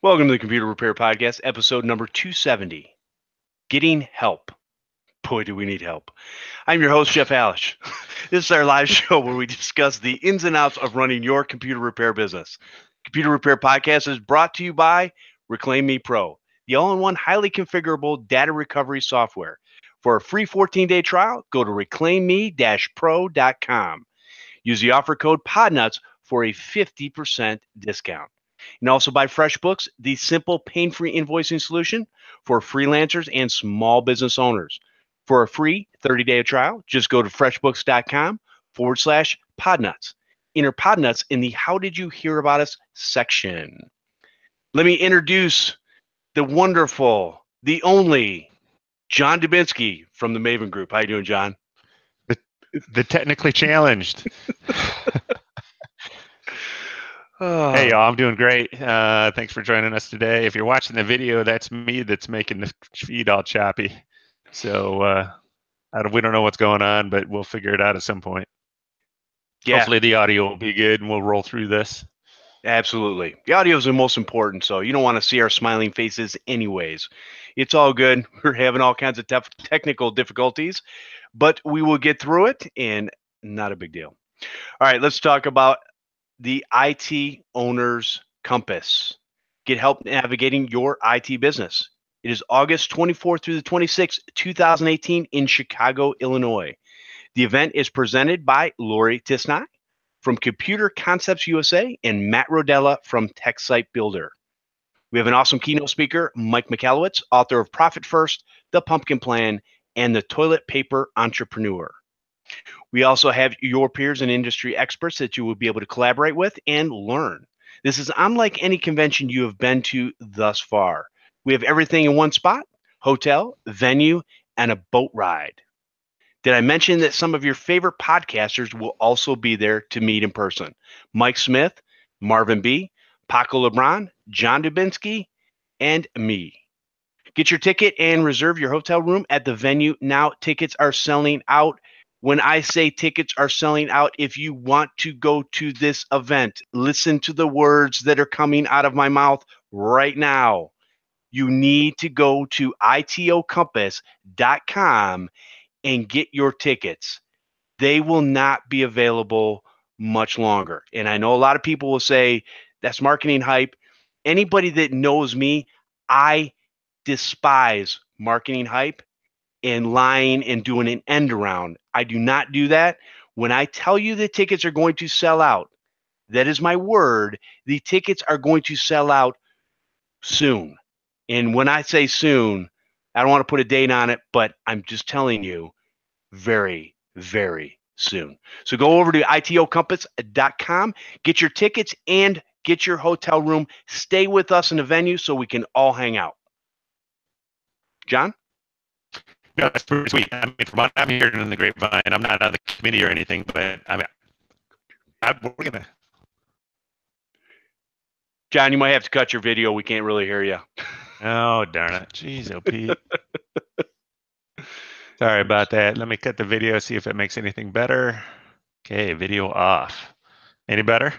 Welcome to the Computer Repair Podcast, episode number 270, Getting Help. Boy, do we need help. I'm your host, Jeff Halash. This is our live show where we discuss the ins and outs of running your computer repair business. Computer Repair Podcast is brought to you by Reclaim Me Pro, the all-in-one highly configurable data recovery software. For a free 14-day trial, go to reclaimme-pro.com. Use the offer code Podnutz for a 50% discount. And also by FreshBooks, the simple pain-free invoicing solution for freelancers and small business owners. For a free 30-day trial, just go to freshbooks.com/Podnutz. Enter Podnutz in the How Did You Hear About Us section. Let me introduce the wonderful, the only, John Dubinsky from the Maven Group. How you doing, John? The technically challenged. Hey, y'all, I'm doing great. Thanks for joining us today. If you're watching the video, that's me that's making the feed all choppy. So we don't know what's going on, but we'll figure it out at some point. Yeah. Hopefully the audio will be good and we'll roll through this. Absolutely. The audio is the most important, so you don't want to see our smiling faces anyways. It's all good. We're having all kinds of technical difficulties, but we will get through it, and not a big deal. All right, let's talk about the IT Owner's Compass. Get help navigating your IT business. It is August 24th through the 26th, 2018 in Chicago, Illinois. The event is presented by Lori Tisnai from Computer Concepts USA and Matt Rodella from TechSite Builder. We have an awesome keynote speaker, Mike Michalowicz, author of Profit First, The Pumpkin Plan, and The Toilet Paper Entrepreneur. We also have your peers and industry experts that you will be able to collaborate with and learn. This is unlike any convention you have been to thus far. We have everything in one spot: hotel, venue, and a boat ride. Did I mention that some of your favorite podcasters will also be there to meet in person? Mike Smith, Marvin B., Paco LeBron, John Dubinsky, and me. Get your ticket and reserve your hotel room at the venue now. Tickets are selling out. When I say tickets are selling out, if you want to go to this event, listen to the words that are coming out of my mouth right now. You need to go to itocompass.com and get your tickets. They will not be available much longer. And I know a lot of people will say, that's marketing hype. Anybody that knows me, I despise marketing hype and lying and doing an end around. I do not do that. When I tell you the tickets are going to sell out, that is my word. The tickets are going to sell out soon. And when I say soon, I don't want to put a date on it, but I'm just telling you, very, very soon. So go over to itocompass.com, get your tickets and get your hotel room. Stay with us in the venue so we can all hang out. John? No, that's pretty sweet. I mean, from what I'm hearing in the grapevine, I'm not on the committee or anything, but we're gonna. John, you might have to cut your video. We can't really hear you. Oh, darn it. Jeez, oh, Pete. Sorry about that. Let me cut the video, see if it makes anything better. Okay, video off. Any better?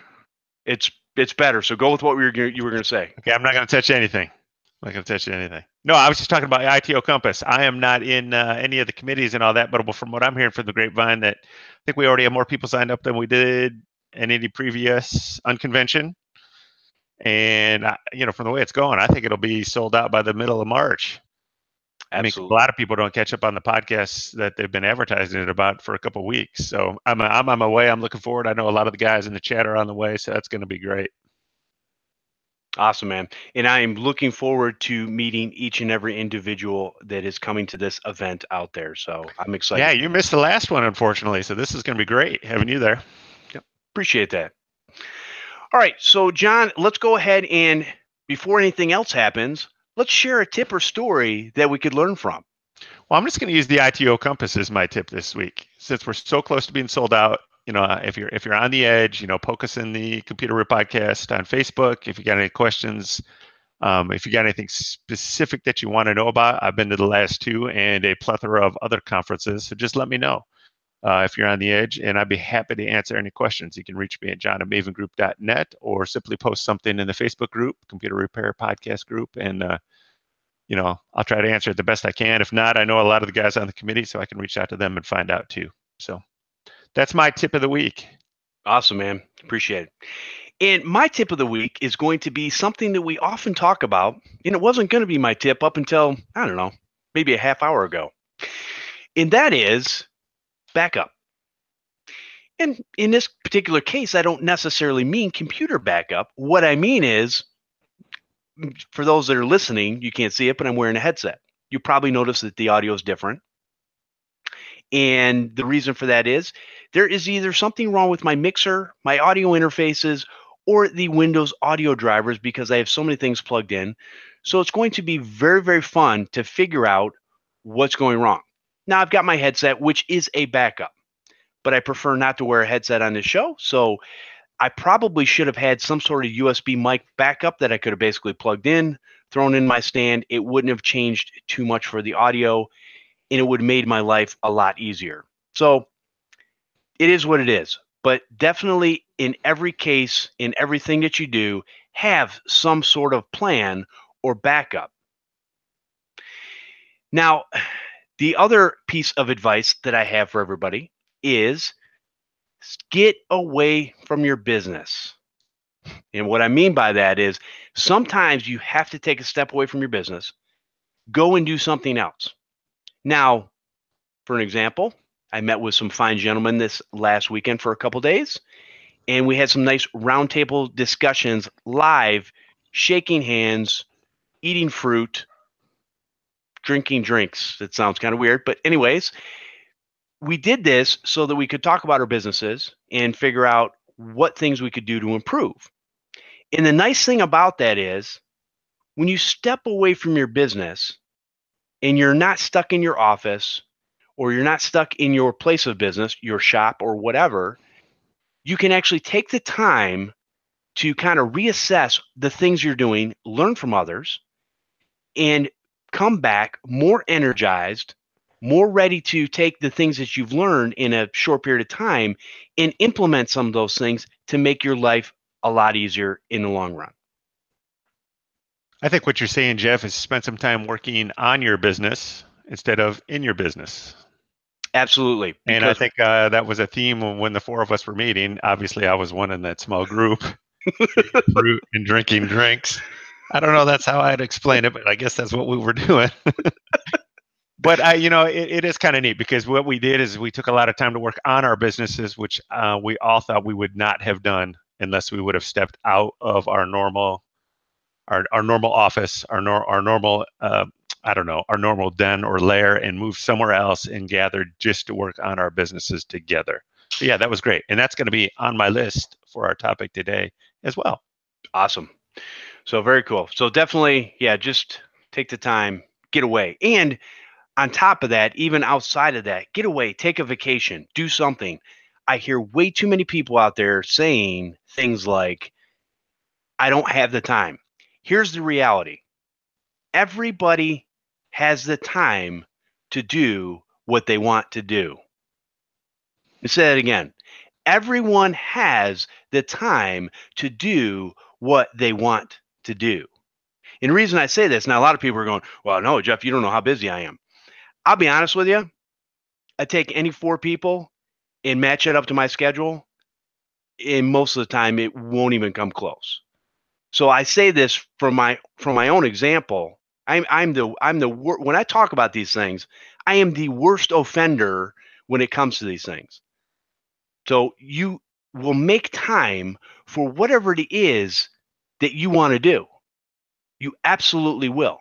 It's better. So go with what you were going to say. Okay, I'm not going to touch anything. I'm not going to touch anything. No, I was just talking about ITO Compass. I am not in any of the committees and all that, but from what I'm hearing from the grapevine, that I think we already have more people signed up than we did in any previous unconvention. And from the way it's going, I think it'll be sold out by the middle of March. Absolutely. I mean, a lot of people don't catch up on the podcasts that they've been advertising it about for a couple of weeks. So I'm on my way. I'm looking forward. I know a lot of the guys in the chat are on the way, so that's going to be great. Awesome, man. And I am looking forward to meeting each and every individual that is coming to this event out there. So I'm excited. Yeah, you missed the last one, unfortunately. So this is going to be great having you there. Yep. Appreciate that. All right. So, John, let's go ahead and before anything else happens, let's share a tip or story that we could learn from. Well, I'm just going to use the ITO Compass as my tip this week. Since we're so close to being sold out, if you're on the edge, poke us in the Computer Rip Podcast on Facebook. If you got any questions, if you got anything specific that you want to know about, I've been to the last two and a plethora of other conferences. So just let me know. if you're on the edge, and I'd be happy to answer any questions. You can reach me at john@mavengroup.net or simply post something in the Facebook group, Computer Repair Podcast group, and I'll try to answer it the best I can. If not, I know a lot of the guys on the committee, so I can reach out to them and find out too. So that's my tip of the week. Awesome, man. Appreciate it. And my tip of the week is going to be something that we often talk about, and it wasn't going to be my tip up until, I don't know, maybe a half hour ago. And that is backup. And in this particular case, I don't necessarily mean computer backup. What I mean is, for those that are listening, you can't see it, but I'm wearing a headset. You probably notice that the audio is different. And the reason for that is there is either something wrong with my mixer, my audio interfaces, or the Windows audio drivers because I have so many things plugged in. So it's going to be very, very fun to figure out what's going wrong. Now, I've got my headset, which is a backup, but I prefer not to wear a headset on this show. So I probably should have had some sort of USB mic backup that I could have basically plugged in, thrown in my stand. It wouldn't have changed too much for the audio, and it would have made my life a lot easier. So it is what it is. But definitely in every case, in everything that you do, have some sort of plan or backup. Now, the other piece of advice that I have for everybody is get away from your business. And what I mean by that is sometimes you have to take a step away from your business, go and do something else. Now, for an example, I met with some fine gentlemen this last weekend for a couple days, and we had some nice roundtable discussions live, shaking hands, eating fruit, drinking drinks. That sounds kind of weird, but anyways, we did this so that we could talk about our businesses and figure out what things we could do to improve. And the nice thing about that is when you step away from your business and you're not stuck in your office or you're not stuck in your place of business, your shop or whatever, you can actually take the time to kind of reassess the things you're doing, learn from others, and come back more energized, more ready to take the things that you've learned in a short period of time and implement some of those things to make your life a lot easier in the long run. I think what you're saying, Jeff, is spend some time working on your business instead of in your business. Absolutely. And I think that was a theme when the four of us were meeting. Obviously, I was one in that small group, fruit and drinking drinks. I don't know that's how I'd explain it, but I guess that's what we were doing. But it is kind of neat because what we did is we took a lot of time to work on our businesses, which we all thought we would not have done unless we would have stepped out of our normal office, our normal our normal den or lair and moved somewhere else and gathered just to work on our businesses together. So yeah, that was great. And that's going to be on my list for our topic today as well. Awesome. So very cool. So definitely, yeah, just take the time, get away. And on top of that, even outside of that, get away, take a vacation, do something. I hear way too many people out there saying things like, I don't have the time. Here's the reality. Everybody has the time to do what they want to do. Let me say that again. Everyone has the time to do what they want to do. And the reason I say this, now a lot of people are going, well, no, Jeff, you don't know how busy I am. I'll be honest with you. I take any 4 people and match it up to my schedule, and most of the time it won't even come close. So I say this from my own example. When I talk about these things, I am the worst offender when it comes to these things. So you will make time for whatever it is that you want to do. You absolutely will.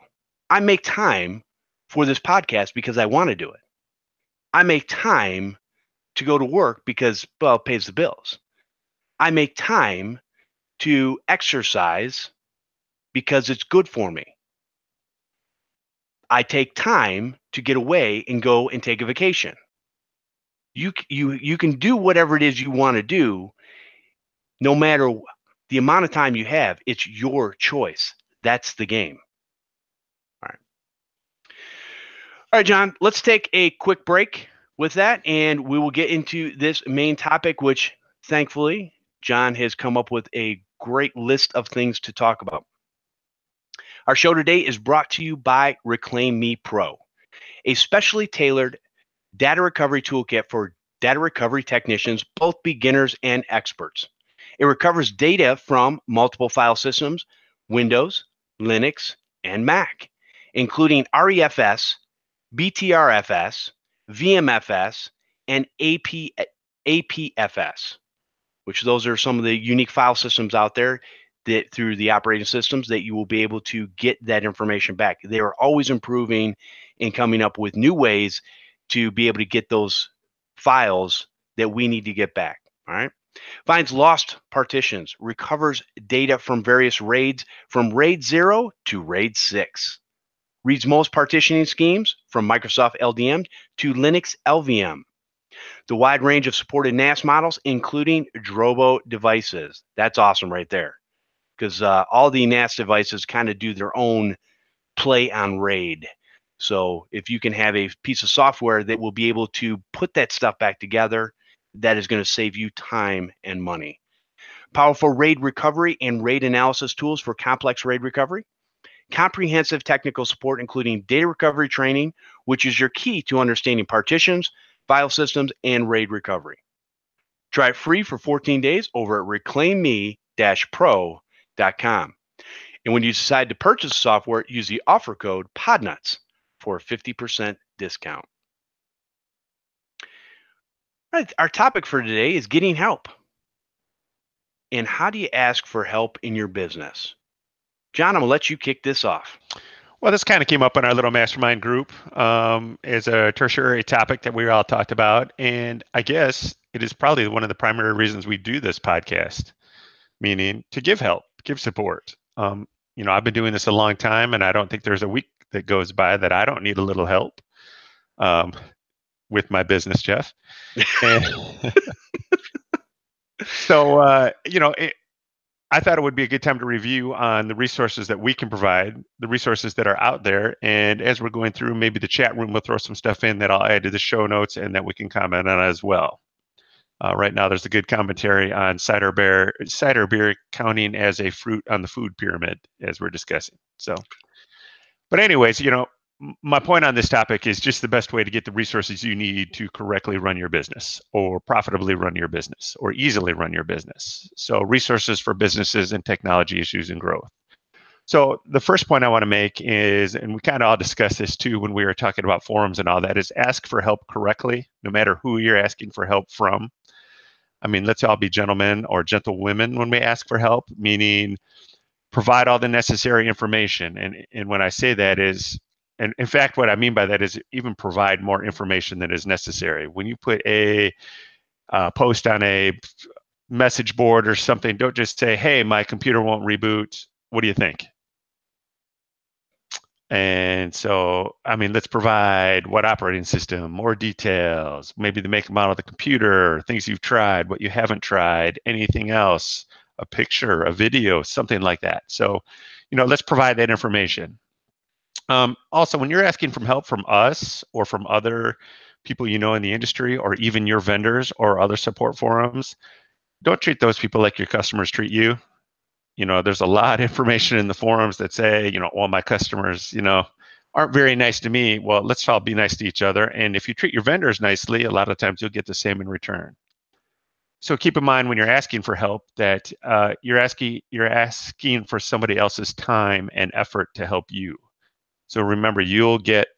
I make time for this podcast because I want to do it. I make time to go to work because, well, it pays the bills. I make time to exercise because it's good for me. I take time to get away and go and take a vacation. You can do whatever it is you want to do, no matter the amount of time you have. It's your choice. That's the game. All right, John, let's take a quick break. with that, and we will get into this main topic, which thankfully John has come up with a great list of things to talk about. Our show today is brought to you by Reclaim Me Pro, a specially tailored data recovery toolkit for data recovery technicians, both beginners and experts. It recovers data from multiple file systems, Windows, Linux, and Mac, including REFS, BTRFS, VMFS, and APFS, which those are some of the unique file systems out there that through the operating systems that you will be able to get that information back. They are always improving and coming up with new ways to be able to get those files that we need to get back. All right. Finds lost partitions, recovers data from various RAIDs from RAID 0 to RAID 6. Reads most partitioning schemes from Microsoft LDM to Linux LVM. The wide range of supported NAS models, including Drobo devices. That's awesome right there, because all the NAS devices kind of do their own play on RAID. So if you can have a piece of software that will be able to put that stuff back together, that is going to save you time and money. Powerful RAID recovery and RAID analysis tools for complex RAID recovery. Comprehensive technical support, including data recovery training, which is your key to understanding partitions, file systems, and RAID recovery. Try it free for 14 days over at reclaimme-pro.com. And when you decide to purchase the software, use the offer code Podnutz for a 50% discount. All right, our topic for today is getting help. And how do you ask for help in your business? John, I'm going to let you kick this off. Well, this kind of came up in our little mastermind group as a tertiary topic that we all talked about. And I guess it is probably one of the primary reasons we do this podcast, meaning to give help, give support. I've been doing this a long time, and I don't think there's a week that goes by that I don't need a little help with my business, Jeff. And so, I thought it would be a good time to review on the resources that we can provide, the resources that are out there. And as we're going through, maybe the chat room will throw some stuff in that I'll add to the show notes and that we can comment on as well. Right now, there's a good commentary on cider beer counting as a fruit on the food pyramid, as we're discussing. So, but anyways, my point on this topic is just the best way to get the resources you need to correctly run your business or profitably run your business or easily run your business. So resources for businesses and technology issues and growth. So the first point I want to make is, and we kind of all discussed this too when we were talking about forums and all that, is ask for help correctly, no matter who you're asking for help from. I mean, let's all be gentlemen or gentlewomen when we ask for help, meaning provide all the necessary information. And when I say that is, and in fact, what I mean by that is even provide more information than is necessary. When you put a post on a message board or something, don't just say, hey, my computer won't reboot. What do you think? And so, let's provide what operating system, more details, maybe the make and model of the computer, things you've tried, what you haven't tried, anything else, a picture, a video, something like that. So, let's provide that information. Also, when you're asking for help from us or from other people in the industry or even your vendors or other support forums, don't treat those people like your customers treat you. There's a lot of information in the forums that say, all my customers, aren't very nice to me. Well, let's all be nice to each other. And if you treat your vendors nicely, a lot of times you'll get the same in return. So keep in mind when you're asking for help that you're asking for somebody else's time and effort to help you. So remember, you'll get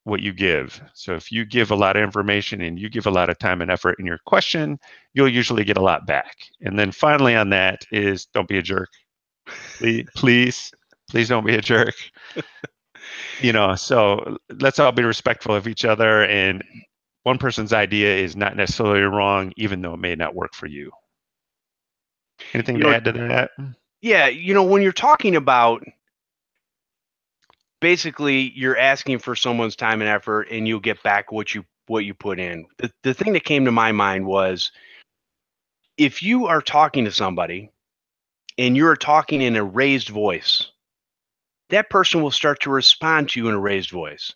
what you give. So if you give a lot of information and you give a lot of time and effort in your question, you'll usually get a lot back. And then finally on that is don't be a jerk. Please don't be a jerk. So let's all be respectful of each other. And one person's idea is not necessarily wrong, even though it may not work for you. Anything to add to that? Yeah, when you're talking about basically you're asking for someone's time and effort and you'll get back what you put in. The thing that came to my mind was if you are talking to somebody and you're talking in a raised voice, that person will start to respond to you in a raised voice.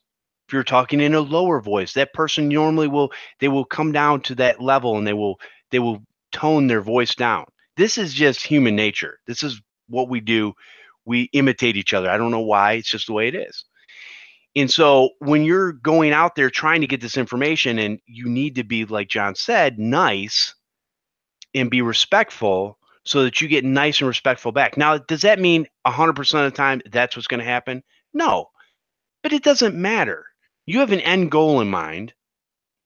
If you're talking in a lower voice, that person normally will come down to that level, and they will tone their voice down. This is just human nature. This is what we do. We imitate each other. I don't know why. It's just the way it is. And so when you're going out there trying to get this information, and you need to be, like John said, nice and be respectful so that you get nice and respectful back. Now, does that mean 100% of the time that's what's going to happen? No, but it doesn't matter. You have an end goal in mind,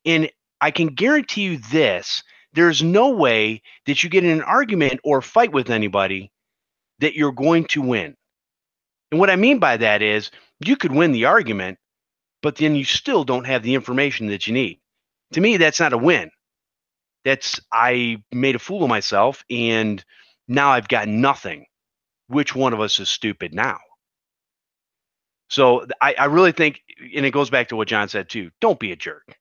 and I can guarantee you this: there's no way that you get in an argument or fight with anybody that you're going to win. And what I mean by that is you could win the argument, but then you still don't have the information that you need. To me, that's not a win. That's, I made a fool of myself, and now I've got nothing. Which one of us is stupid now? So I really think, and it goes back to what John said too, don't be a jerk.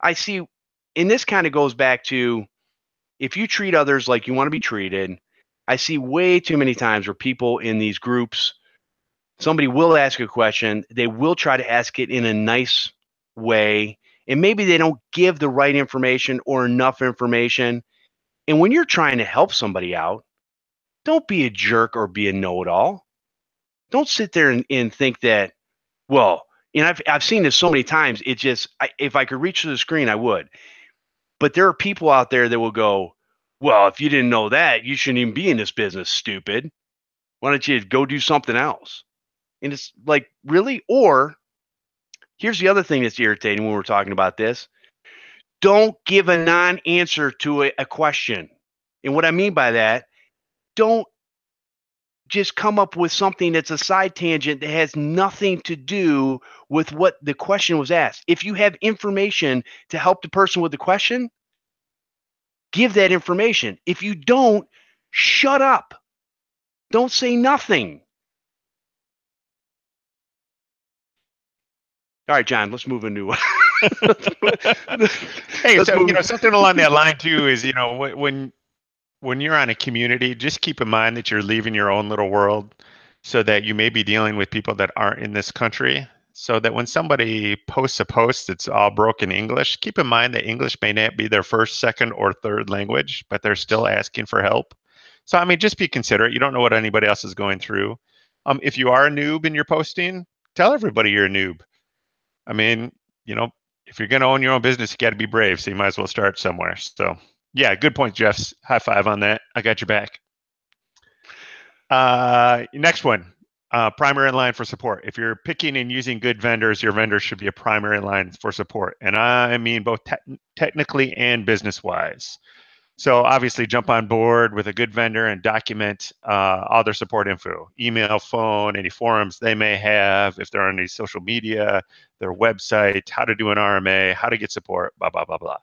I see, and this kind of goes back to, if you treat others like you want to be treated, I see way too many times where people in these groups, somebody will ask a question, they will try to ask it in a nice way, and maybe they don't give the right information or enough information. And when you're trying to help somebody out, don't be a jerk or be a know-it-all. Don't sit there and think that, well, and I've seen this so many times. It just, if I could reach to the screen, I would. But there are people out there that will go, well, if you didn't know that, you shouldn't even be in this business, stupid. Why don't you go do something else? And it's like, really? Or here's the other thing that's irritating when we're talking about this. Don't give a non-answer to a question. And what I mean by that, don't just come up with something that's a side tangent that has nothing to do with what the question was asked. If you have information to help the person with the question, give that information. If you don't, shut up. Don't say nothing. All right, John, let's move into Hey, so something along that line too is, when you're on a community, just keep in mind that you're leaving your own little world, so that you may be dealing with people that aren't in this country. So that when somebody posts a post that's all broken English, keep in mind that English may not be their first, second, or third language, but they're still asking for help. So, I mean, just be considerate. You don't know what anybody else is going through. If you are a noob and you're posting, tell everybody you're a noob. I mean, if you're going to own your own business, you got to be brave. So you might as well start somewhere. So, yeah, good point, Jeff. High five on that. I got your back. Next one, primary line for support. If you're picking and using good vendors, your vendors should be a primary line for support. And I mean both technically and business-wise. So obviously jump on board with a good vendor and document all their support info, email, phone, any forums they may have, if they're on any social media, their website, how to do an RMA, how to get support, blah, blah, blah, blah.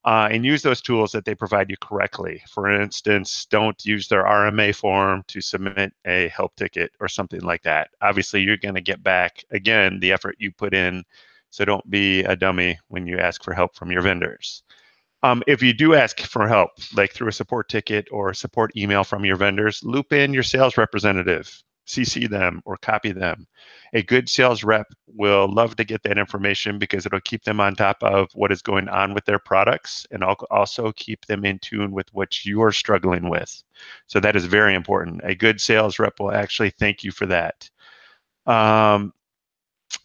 And use those tools that they provide you correctly. For instance, don't use their RMA form to submit a help ticket or something like that. Obviously, you're going to get back, again, the effort you put in. So don't be a dummy when you ask for help from your vendors. If you do ask for help, like through a support ticket or a support email from your vendors, loop in your sales representative, CC them or copy them. A good sales rep will love to get that information because it'll keep them on top of what is going on with their products, and also keep them in tune with what you are struggling with. So that is very important. A good sales rep will actually thank you for that.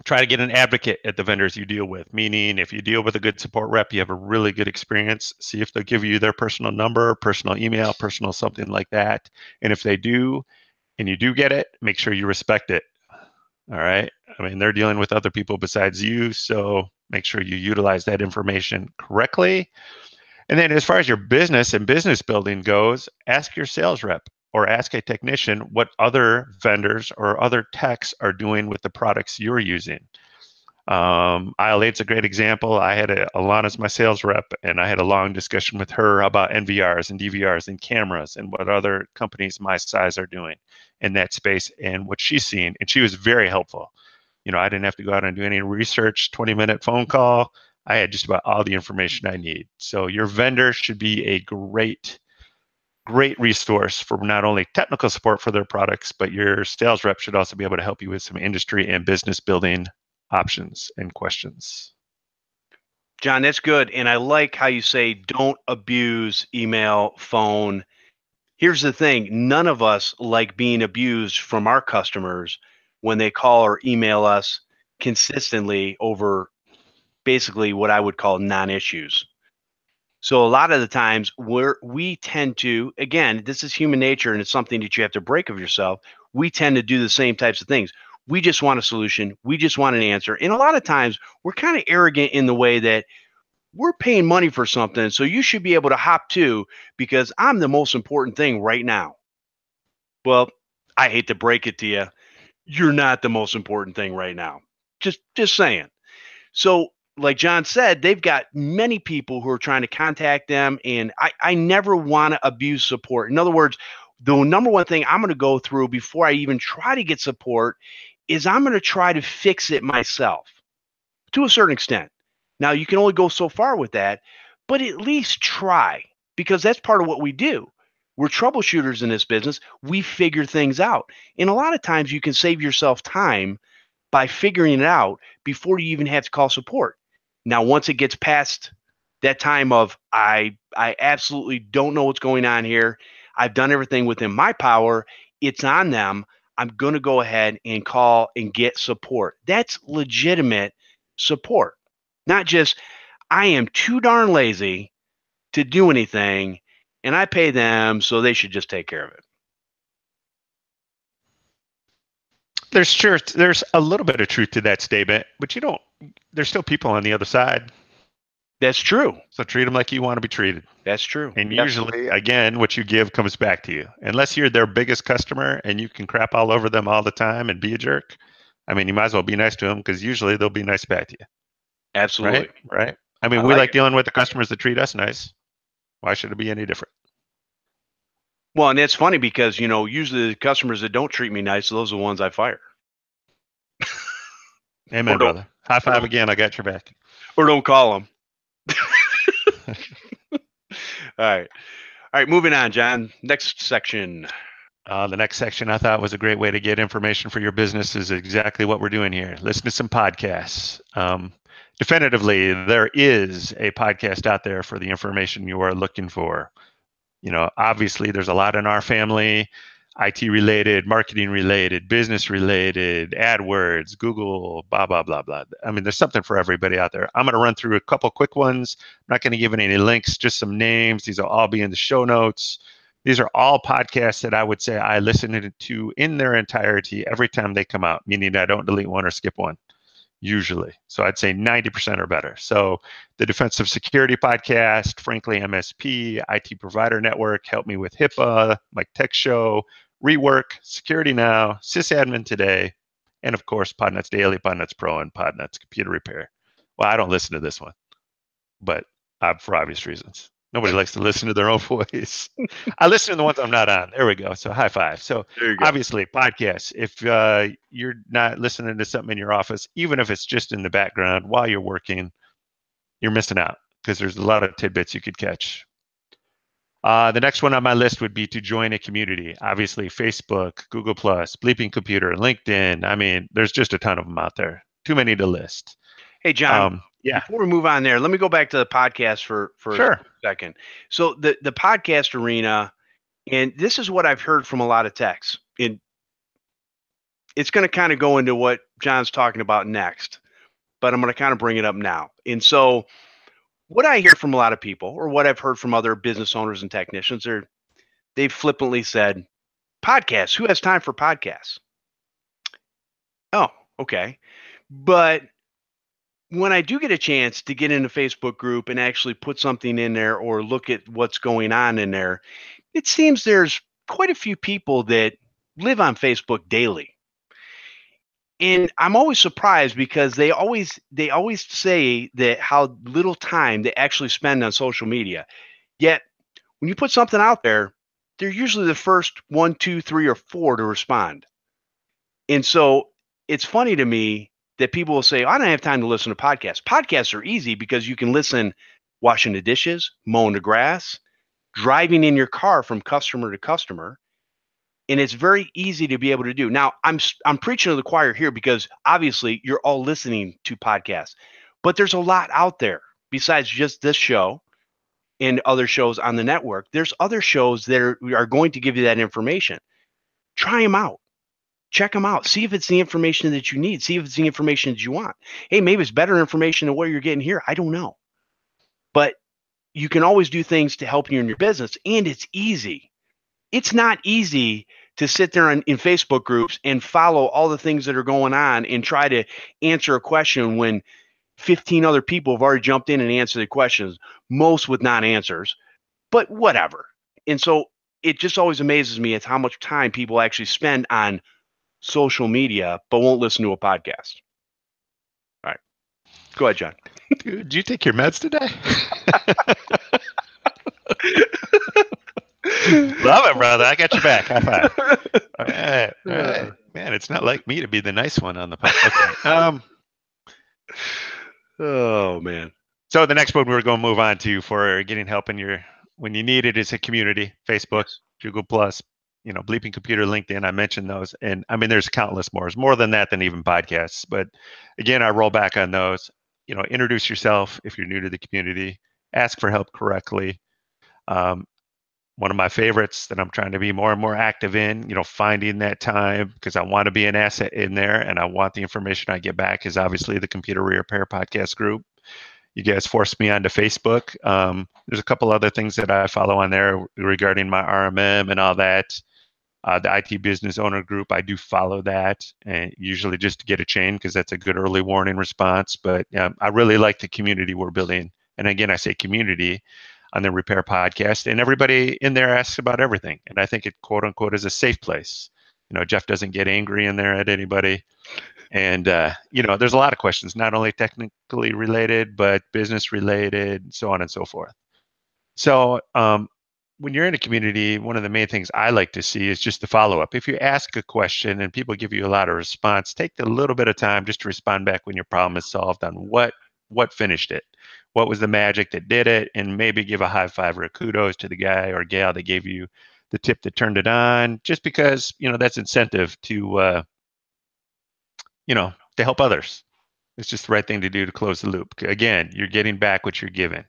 Try to get an advocate at the vendors you deal with, meaning if you deal with a good support rep, you have a really good experience, see if they'll give you their personal number, personal email, personal something like that. And if they do, and you do get it, make sure you respect it. All right. I mean, they're dealing with other people besides you, so make sure you utilize that information correctly. And then as far as your business and business building goes, ask your sales rep or ask a technician what other vendors or other techs are doing with the products you're using. IL8's a great example. I had Alana's my sales rep, and I had a long discussion with her about NVRs and DVRs and cameras and what other companies my size are doing in that space and what she's seeing. And she was very helpful. I didn't have to go out and do any research, 20-minute phone call. I had just about all the information I need. So your vendor should be a great resource for not only technical support for their products, but your sales rep should also be able to help you with some industry and business building options and questions. John, that's good. And I like how you say don't abuse email, phone. Here's the thing. None of us like being abused from our customers when they call or email us consistently over basically what I would call non-issues. So a lot of the times we tend to, again, this is human nature and it's something that you have to break of yourself. We tend to do the same types of things. We just want a solution. We just want an answer. And a lot of times we're kind of arrogant in the way that we're paying money for something. So you should be able to hop to because I'm the most important thing right now. Well, I hate to break it to you. You're not the most important thing right now. Just saying. So like John said, they've got many people who are trying to contact them. And I never want to abuse support. In other words, the number one thing I'm going to go through before I even try to get support is I'm going to try to fix it myself to a certain extent. Now, you can only go so far with that, but at least try because that's part of what we do. We're troubleshooters in this business. We figure things out. And a lot of times you can save yourself time by figuring it out before you even have to call support. Now, once it gets past that time of I absolutely don't know what's going on here. I've done everything within my power. It's on them. I'm going to go ahead and call and get support. That's legitimate support. Not just, I am too darn lazy to do anything and I pay them, so they should just take care of it. There's a little bit of truth to that statement, but there's still people on the other side. That's true. So treat them like you want to be treated. That's true. And usually, again, what you give comes back to you. Unless you're their biggest customer and you can crap all over them all the time and be a jerk, I mean, you might as well be nice to them because usually they'll be nice back to you. Absolutely. Right? I mean, we like dealing with the customers that treat us nice. Why should it be any different? Well, and it's funny because, usually the customers that don't treat me nice, those are the ones I fire. Amen, brother. High five again. I got your back. Or don't call them. All right. Moving on, John. Next section. The next section I thought was a great way to get information for your business is exactly what we're doing here. Listen to some podcasts. Definitively, there is a podcast out there for the information you are looking for. Obviously, there's a lot in our family, IT related, marketing related, business related, AdWords, Google, blah, blah, blah, blah. I mean, there's something for everybody out there. I'm going to run through a couple quick ones. I'm not going to give any links, just some names. These will all be in the show notes. These are all podcasts that I would say I listen to in their entirety every time they come out, meaning I don't delete one or skip one, usually. So I'd say 90% or better. So the Defensive Security Podcast, Frankly MSP, IT Provider Network, Help Me with HIPAA, Mike Tech Show, Rework, Security Now, Sysadmin Today, and of course, Podnutz Daily, Podnutz Pro, and Podnutz Computer Repair. Well, I don't listen to this one, but for obvious reasons. Nobody likes to listen to their own voice. I listen to the ones I'm not on. There we go. So high five. So obviously, podcasts. If you're not listening to something in your office, even if it's just in the background while you're working, you're missing out because there's a lot of tidbits you could catch. The next one on my list would be to join a community. Obviously, Facebook, Google+, Bleeping Computer, LinkedIn. I mean, there's just a ton of them out there. Too many to list. Hey, John. Before we move on there, let me go back to the podcast for sure. A second. So the podcast arena, and this is what I've heard from a lot of techs. And it's going to kind of go into what John's talking about next, but I'm going to kind of bring it up now. And so what I hear from a lot of people, or what I've heard from other business owners and technicians, they've flippantly said, podcasts, who has time for podcasts? Oh, okay. But when I do get a chance to get in a Facebook group and actually put something in there or look at what's going on in there, it seems there's quite a few people that live on Facebook daily. And I'm always surprised because they always say that how little time they actually spend on social media. Yet when you put something out there, they're usually the first 1, 2, 3, or 4 to respond. And so it's funny to me that people will say, I don't have time to listen to podcasts. Podcasts are easy because you can listen washing the dishes, mowing the grass, driving in your car from customer to customer. And it's very easy to be able to do. Now, I'm preaching to the choir here because obviously you're all listening to podcasts, but there's a lot out there besides just this show and other shows on the network. There's other shows that are going to give you that information. Try them out. Check them out. See if it's the information that you need. See if it's the information that you want. Hey, maybe it's better information than what you're getting here. I don't know. But you can always do things to help you in your business, and it's easy. It's not easy to sit there in Facebook groups and follow all the things that are going on and try to answer a question when 15 other people have already jumped in and answered the questions, most with non-answers, but whatever. And so it just always amazes me at how much time people actually spend on social media, but won't listen to a podcast. All right. Go ahead, John. Did you take your meds today? Love it, brother. I got your back. High five. All right. All right. Man, it's not like me to be the nice one on the podcast. Okay. Oh, man. So the next one we're going to move on to for getting help when you need it is a community, Facebook, Google Plus, Bleeping Computer, LinkedIn. I mentioned those. And I mean, there's countless more. There's more than that than even podcasts. But again, I roll back on those. Introduce yourself if you're new to the community. Ask for help correctly. One of my favorites that I'm trying to be more and more active in, finding that time because I want to be an asset in there and I want the information I get back is obviously the Computer Repair Podcast group. You guys forced me onto Facebook. There's a couple other things that I follow on there regarding my RMM and all that. The IT Business Owner Group, I do follow that, and usually just to get a chain because that's a good early warning response. But I really like the community we're building. And again, I say community on the Repair Podcast, and everybody in there asks about everything. And I think it, quote unquote, is a safe place. Jeff doesn't get angry in there at anybody. And, there's a lot of questions, not only technically related, but business related, so on and so forth. So when you're in a community, one of the main things I like to see is just the follow-up. If you ask a question and people give you a lot of response, take a little bit of time just to respond back when your problem is solved on what finished it. What was the magic that did it? And maybe give a high five or a kudos to the guy or gal that gave you the tip that turned it on, just because, that's incentive to help others. It's just the right thing to do to close the loop. Again, you're getting back what you're given.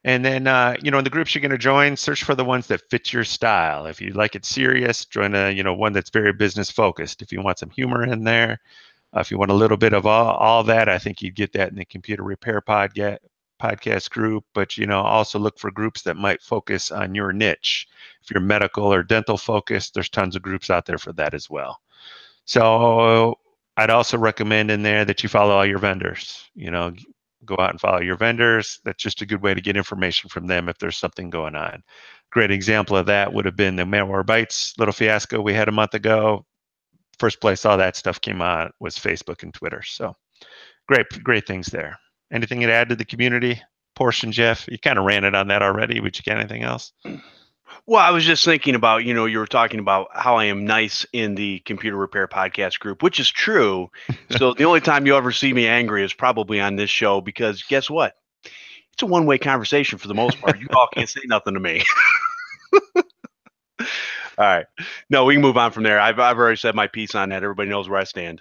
And then, in the groups you're going to join, search for the ones that fit your style. If you like it serious, join one that's very business focused. If you want some humor in there, if you want a little bit of all that, I think you'd get that in the Computer Repair Podcast group. But, also look for groups that might focus on your niche. If you're medical or dental focused, there's tons of groups out there for that as well. So I'd also recommend in there that you follow all your vendors. Go out and follow your vendors. That's just a good way to get information from them if there's something going on. Great example of that would have been the Malwarebytes little fiasco we had a month ago. First place all that stuff came out was Facebook and Twitter. So great things there. Anything to add to the community portion, Jeff? You kind of ran it on that already. Would you got anything else? Well, I was just thinking about, you were talking about how I am nice in the Computer Repair Podcast group, which is true. So the only time you ever see me angry is probably on this show because guess what? It's a one-way conversation for the most part. You all can't say nothing to me. All right. No, we can move on from there. I've already said my piece on that. Everybody knows where I stand.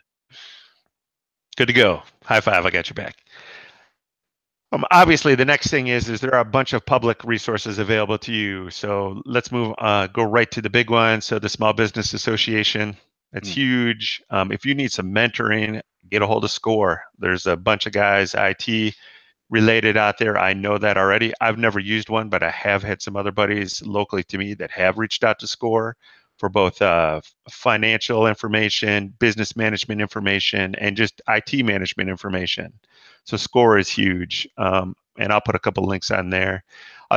Good to go. High five. I got your back. Obviously, the next thing is there are a bunch of public resources available to you. So let's go right to the big one. So the Small Business Association, that's huge. If you need some mentoring, get a hold of SCORE. There's a bunch of guys, IT related out there. I know that already. I've never used one, but I have had some other buddies locally to me that have reached out to SCORE for both financial information, business management information, and just IT management information. So SCORE is huge, and I'll put a couple links on there.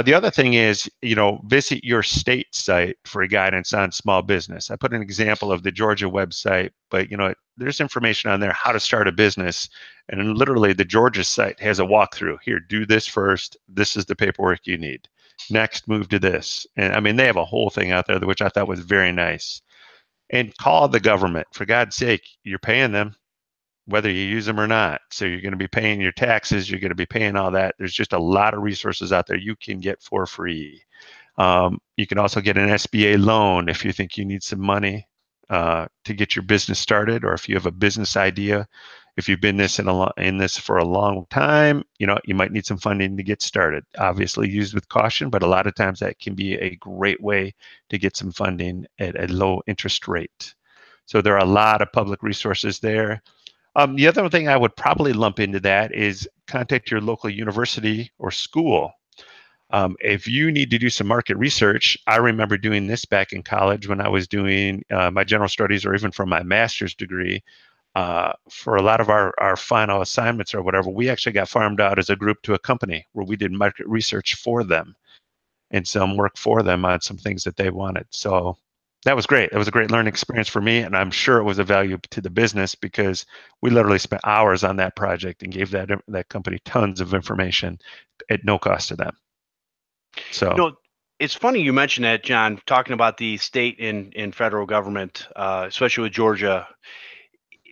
The other thing is, visit your state site for guidance on small business. I put an example of the Georgia website, but there's information on there how to start a business, and literally the Georgia site has a walkthrough. Here, do this first. This is the paperwork you need. Next, move to this. And I mean, they have a whole thing out there, which I thought was very nice. And call the government. For God's sake, you're paying them, whether you use them or not. So you're going to be paying your taxes. You're going to be paying all that. There's just a lot of resources out there you can get for free. You can also get an SBA loan if you think you need some money to get your business started, or if you have a business idea. If you've been in this for a long time, you might need some funding to get started. Obviously, used with caution, but a lot of times that can be a great way to get some funding at a low interest rate. So there are a lot of public resources there. The other thing I would probably lump into that is contact your local university or school. If you need to do some market research, I remember doing this back in college when I was doing my general studies, or even for my master's degree. For a lot of our final assignments or whatever, we actually got farmed out as a group to a company where we did market research for them and some work for them on some things that they wanted. So that was great. It was a great learning experience for me, and I'm sure it was a value to the business because we literally spent hours on that project and gave that company tons of information at no cost to them. So it's funny you mentioned that, John, talking about the state and federal government, especially with Georgia.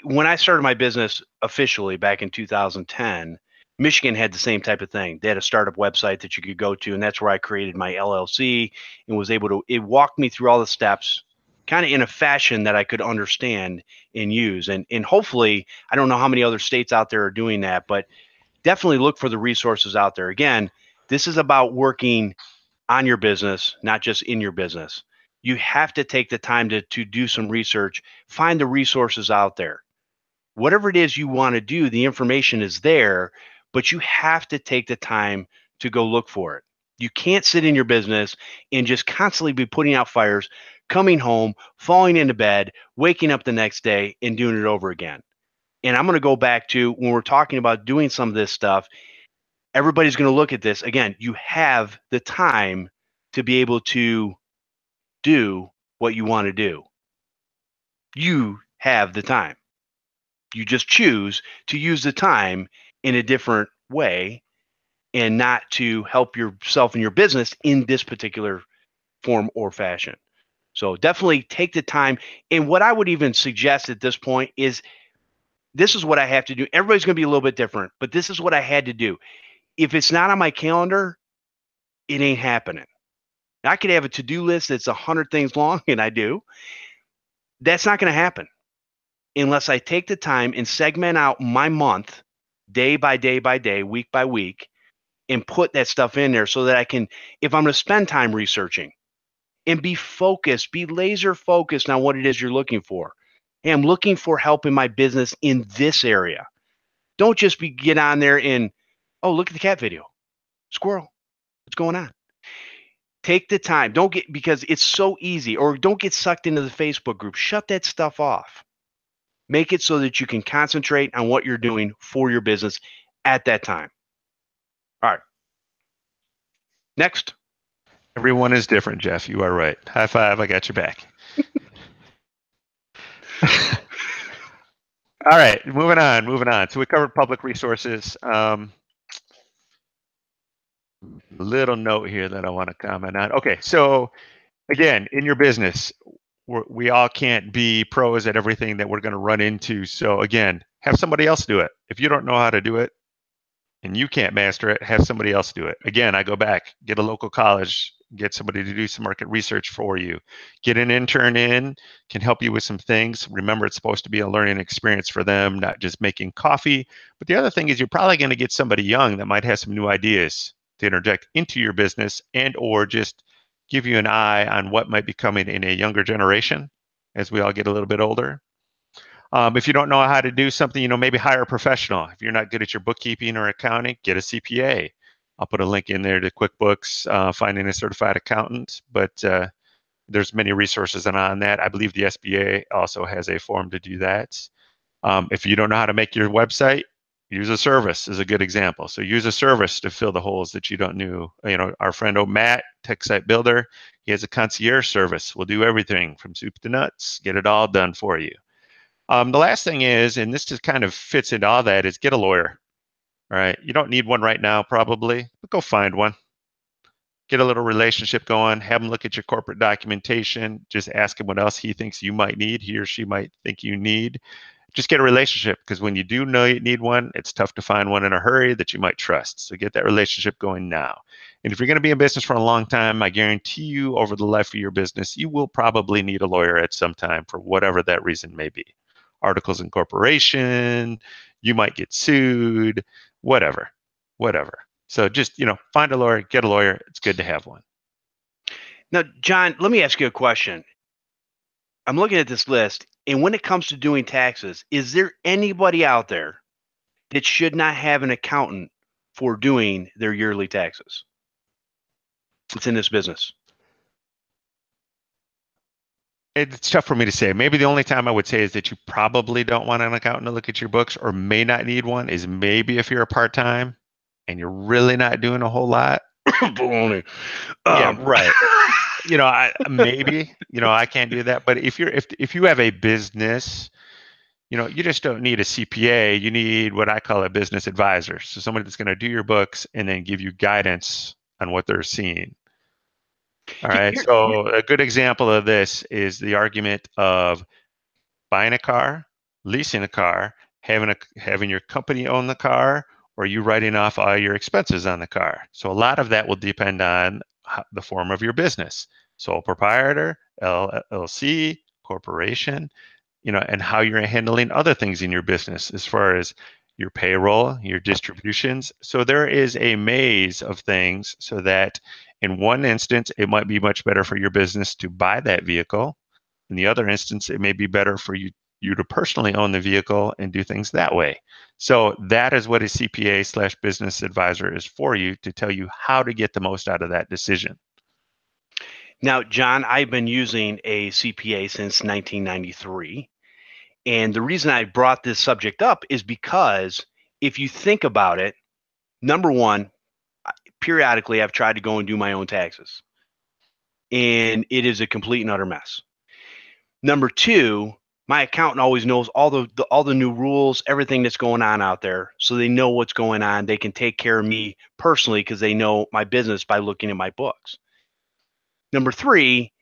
When I started my business officially back in 2010, Michigan had the same type of thing. They had a startup website that you could go to, and that's where I created my LLC and was able to, it walked me through all the steps kind of in a fashion that I could understand and use. And hopefully, I don't know how many other states out there are doing that, but definitely look for the resources out there. Again, this is about working on your business, not just in your business. You have to take the time to do some research, find the resources out there. Whatever it is you want to do, the information is there, but you have to take the time to go look for it. You can't sit in your business and just constantly be putting out fires, coming home, falling into bed, waking up the next day and doing it over again. And I'm going to go back to when we're talking about doing some of this stuff, everybody's going to look at this. Again, you have the time to be able to do what you want to do. You have the time. You just choose to use the time in a different way and not to help yourself and your business in this particular form or fashion. So definitely take the time. And what I would even suggest at this point is this is what I have to do. Everybody's going to be a little bit different, but this is what I had to do. If it's not on my calendar, it ain't happening. I could have a to-do list that's 100 things long, and I do. That's not going to happen unless I take the time and segment out my month day by day by day, week by week, and put that stuff in there so that I can, if I'm going to spend time researching and be focused, be laser focused on what it is you're looking for. Hey, I'm looking for help in my business in this area. Don't just get on there and, oh, look at the cat video. Squirrel. What's going on? Take the time. Don't get, because it's so easy, or don't get sucked into the Facebook group. Shut that stuff off. Make it so that you can concentrate on what you're doing for your business at that time. All right. Next. everyone is different, Jeff. You are right. High five. I got your back. All right, moving on. So we covered public resources. Little note here that I want to comment on. Okay, so again, in your business, we all can't be pros at everything that we're going to run into. So again, have somebody else do it. If you don't know how to do it and you can't master it, have somebody else do it. Again, I go back, get a local college, get somebody to do some market research for you. Get an intern in, can help you with some things. Remember, it's supposed to be a learning experience for them, not just making coffee. But the other thing is you're probably going to get somebody young that might have some new ideas to interject into your business and or just give you an eye on what might be coming in a younger generation as we all get a little bit older. If you don't know how to do something, maybe hire a professional. If you're not good at your bookkeeping or accounting, get a CPA. I'll put a link in there to QuickBooks, finding a certified accountant, but there's many resources on that. I believe the SBA also has a form to do that. If you don't know how to make your website, use a service is a good example. So use a service to fill the holes that you don't know. Our friend Matt, Tech Site Builder, he has a concierge service. We'll do everything from soup to nuts, get it all done for you. The last thing is, and this just kind of fits into all that, is get a lawyer. All right, you don't need one right now probably, but go find one. Get a little relationship going, have him look at your corporate documentation, just ask him what else he thinks you might need, he or she might think you need. just get a relationship, because when you do know you need one, it's tough to find one in a hurry that you might trust. So get that relationship going now. And if you're going to be in business for a long time, I guarantee you over the life of your business, you will probably need a lawyer at some time for whatever that reason may be. Articles of incorporation, you might get sued, whatever. So just, find a lawyer, get a lawyer. It's good to have one. Now, John, let me ask you a question. I'm looking at this list, and when it comes to doing taxes, is there anybody out there that should not have an accountant for doing their yearly taxes? It's in this business. It's tough for me to say. Maybe the only time I would say is that you probably don't want an accountant to look at your books, or may not need one, is maybe if you're a part-time and you're really not doing a whole lot. Yeah, right. Maybe, I can't do that. But if you have a business, you just don't need a CPA. You need what I call a business advisor. So somebody that's going to do your books and then give you guidance on what they're seeing. All right. So a good example of this is the argument of buying a car, leasing a car, having your company own the car, or you writing off all your expenses on the car. So a lot of that will depend on the form of your business. Sole proprietor, LLC, corporation, and how you're handling other things in your business as far as your payroll, your distributions. So there is a maze of things, so that in one instance, it might be much better for your business to buy that vehicle. In the other instance, it may be better for you to personally own the vehicle and do things that way. So that is what a CPA/business advisor is for you, to tell you how to get the most out of that decision. Now, John, I've been using a CPA since 1993. And the reason I brought this subject up is because if you think about it, number one, periodically I've tried to go and do my own taxes, and it is a complete and utter mess. Number two, my accountant always knows all the new rules, everything that's going on out there, so they know what's going on. They can take care of me personally because they know my business by looking at my books. Number three,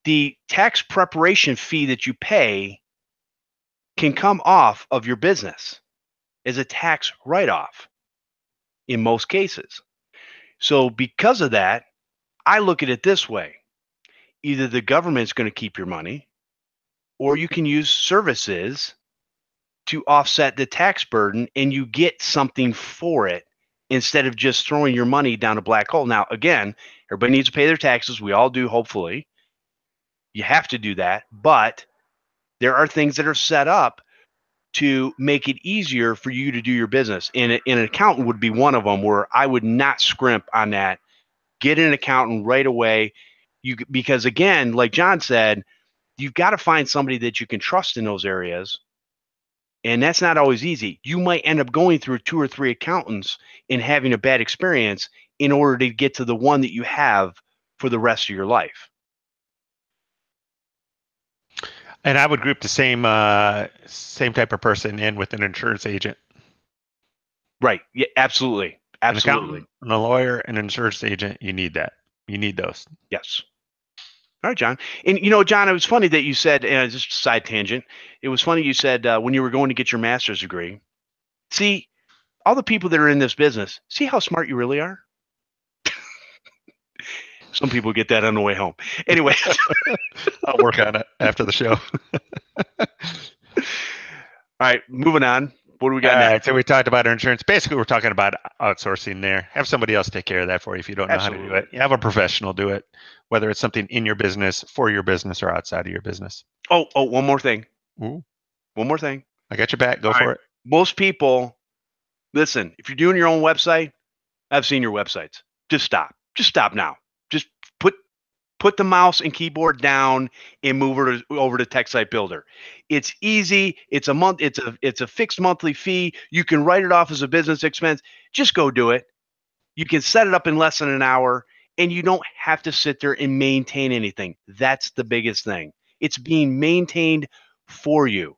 the tax preparation fee that you pay can come off of your business as a tax write-off in most cases. So because of that, I look at it this way. Either the government's going to keep your money, or you can use services to offset the tax burden and you get something for it instead of just throwing your money down a black hole. Now, again, everybody needs to pay their taxes. We all do, hopefully. You have to do that. But there are things that are set up to make it easier for you to do your business. And an accountant would be one of them, where I would not scrimp on that. Get an accountant right away. Because again, like John said, you've got to find somebody that you can trust in those areas. And that's not always easy. You might end up going through 2 or 3 accountants and having a bad experience in order to get to the one that you have for the rest of your life. And I would group the same type of person in with an insurance agent. Right. Yeah, absolutely. Absolutely. An accountant, and a lawyer, and an insurance agent, you need that. You need those. Yes. All right, John. And John, it was funny that you said, and just a side tangent, it was funny you said when you were going to get your master's degree, see, all the people that are in this business, see how smart you really are? Some people get that on the way home. Anyway. I'll work on it after the show. All right, moving on. What do we got next? So we talked about our insurance. Basically, we're talking about outsourcing there. Have somebody else take care of that for you if you don't know how to do it. You have a professional do it, whether it's something in your business, for your business, or outside of your business. Oh, one more thing. Ooh. One more thing. I got your back. Go for it. Most people, listen, if you're doing your own website, I've seen your websites. Just stop. Just stop now. Just put the mouse and keyboard down and move it over to TechSite Builder. It's easy. It's a fixed monthly fee. You can write it off as a business expense. Just go do it. You can set it up in less than an hour, and you don't have to sit there and maintain anything. That's the biggest thing. It's being maintained for you.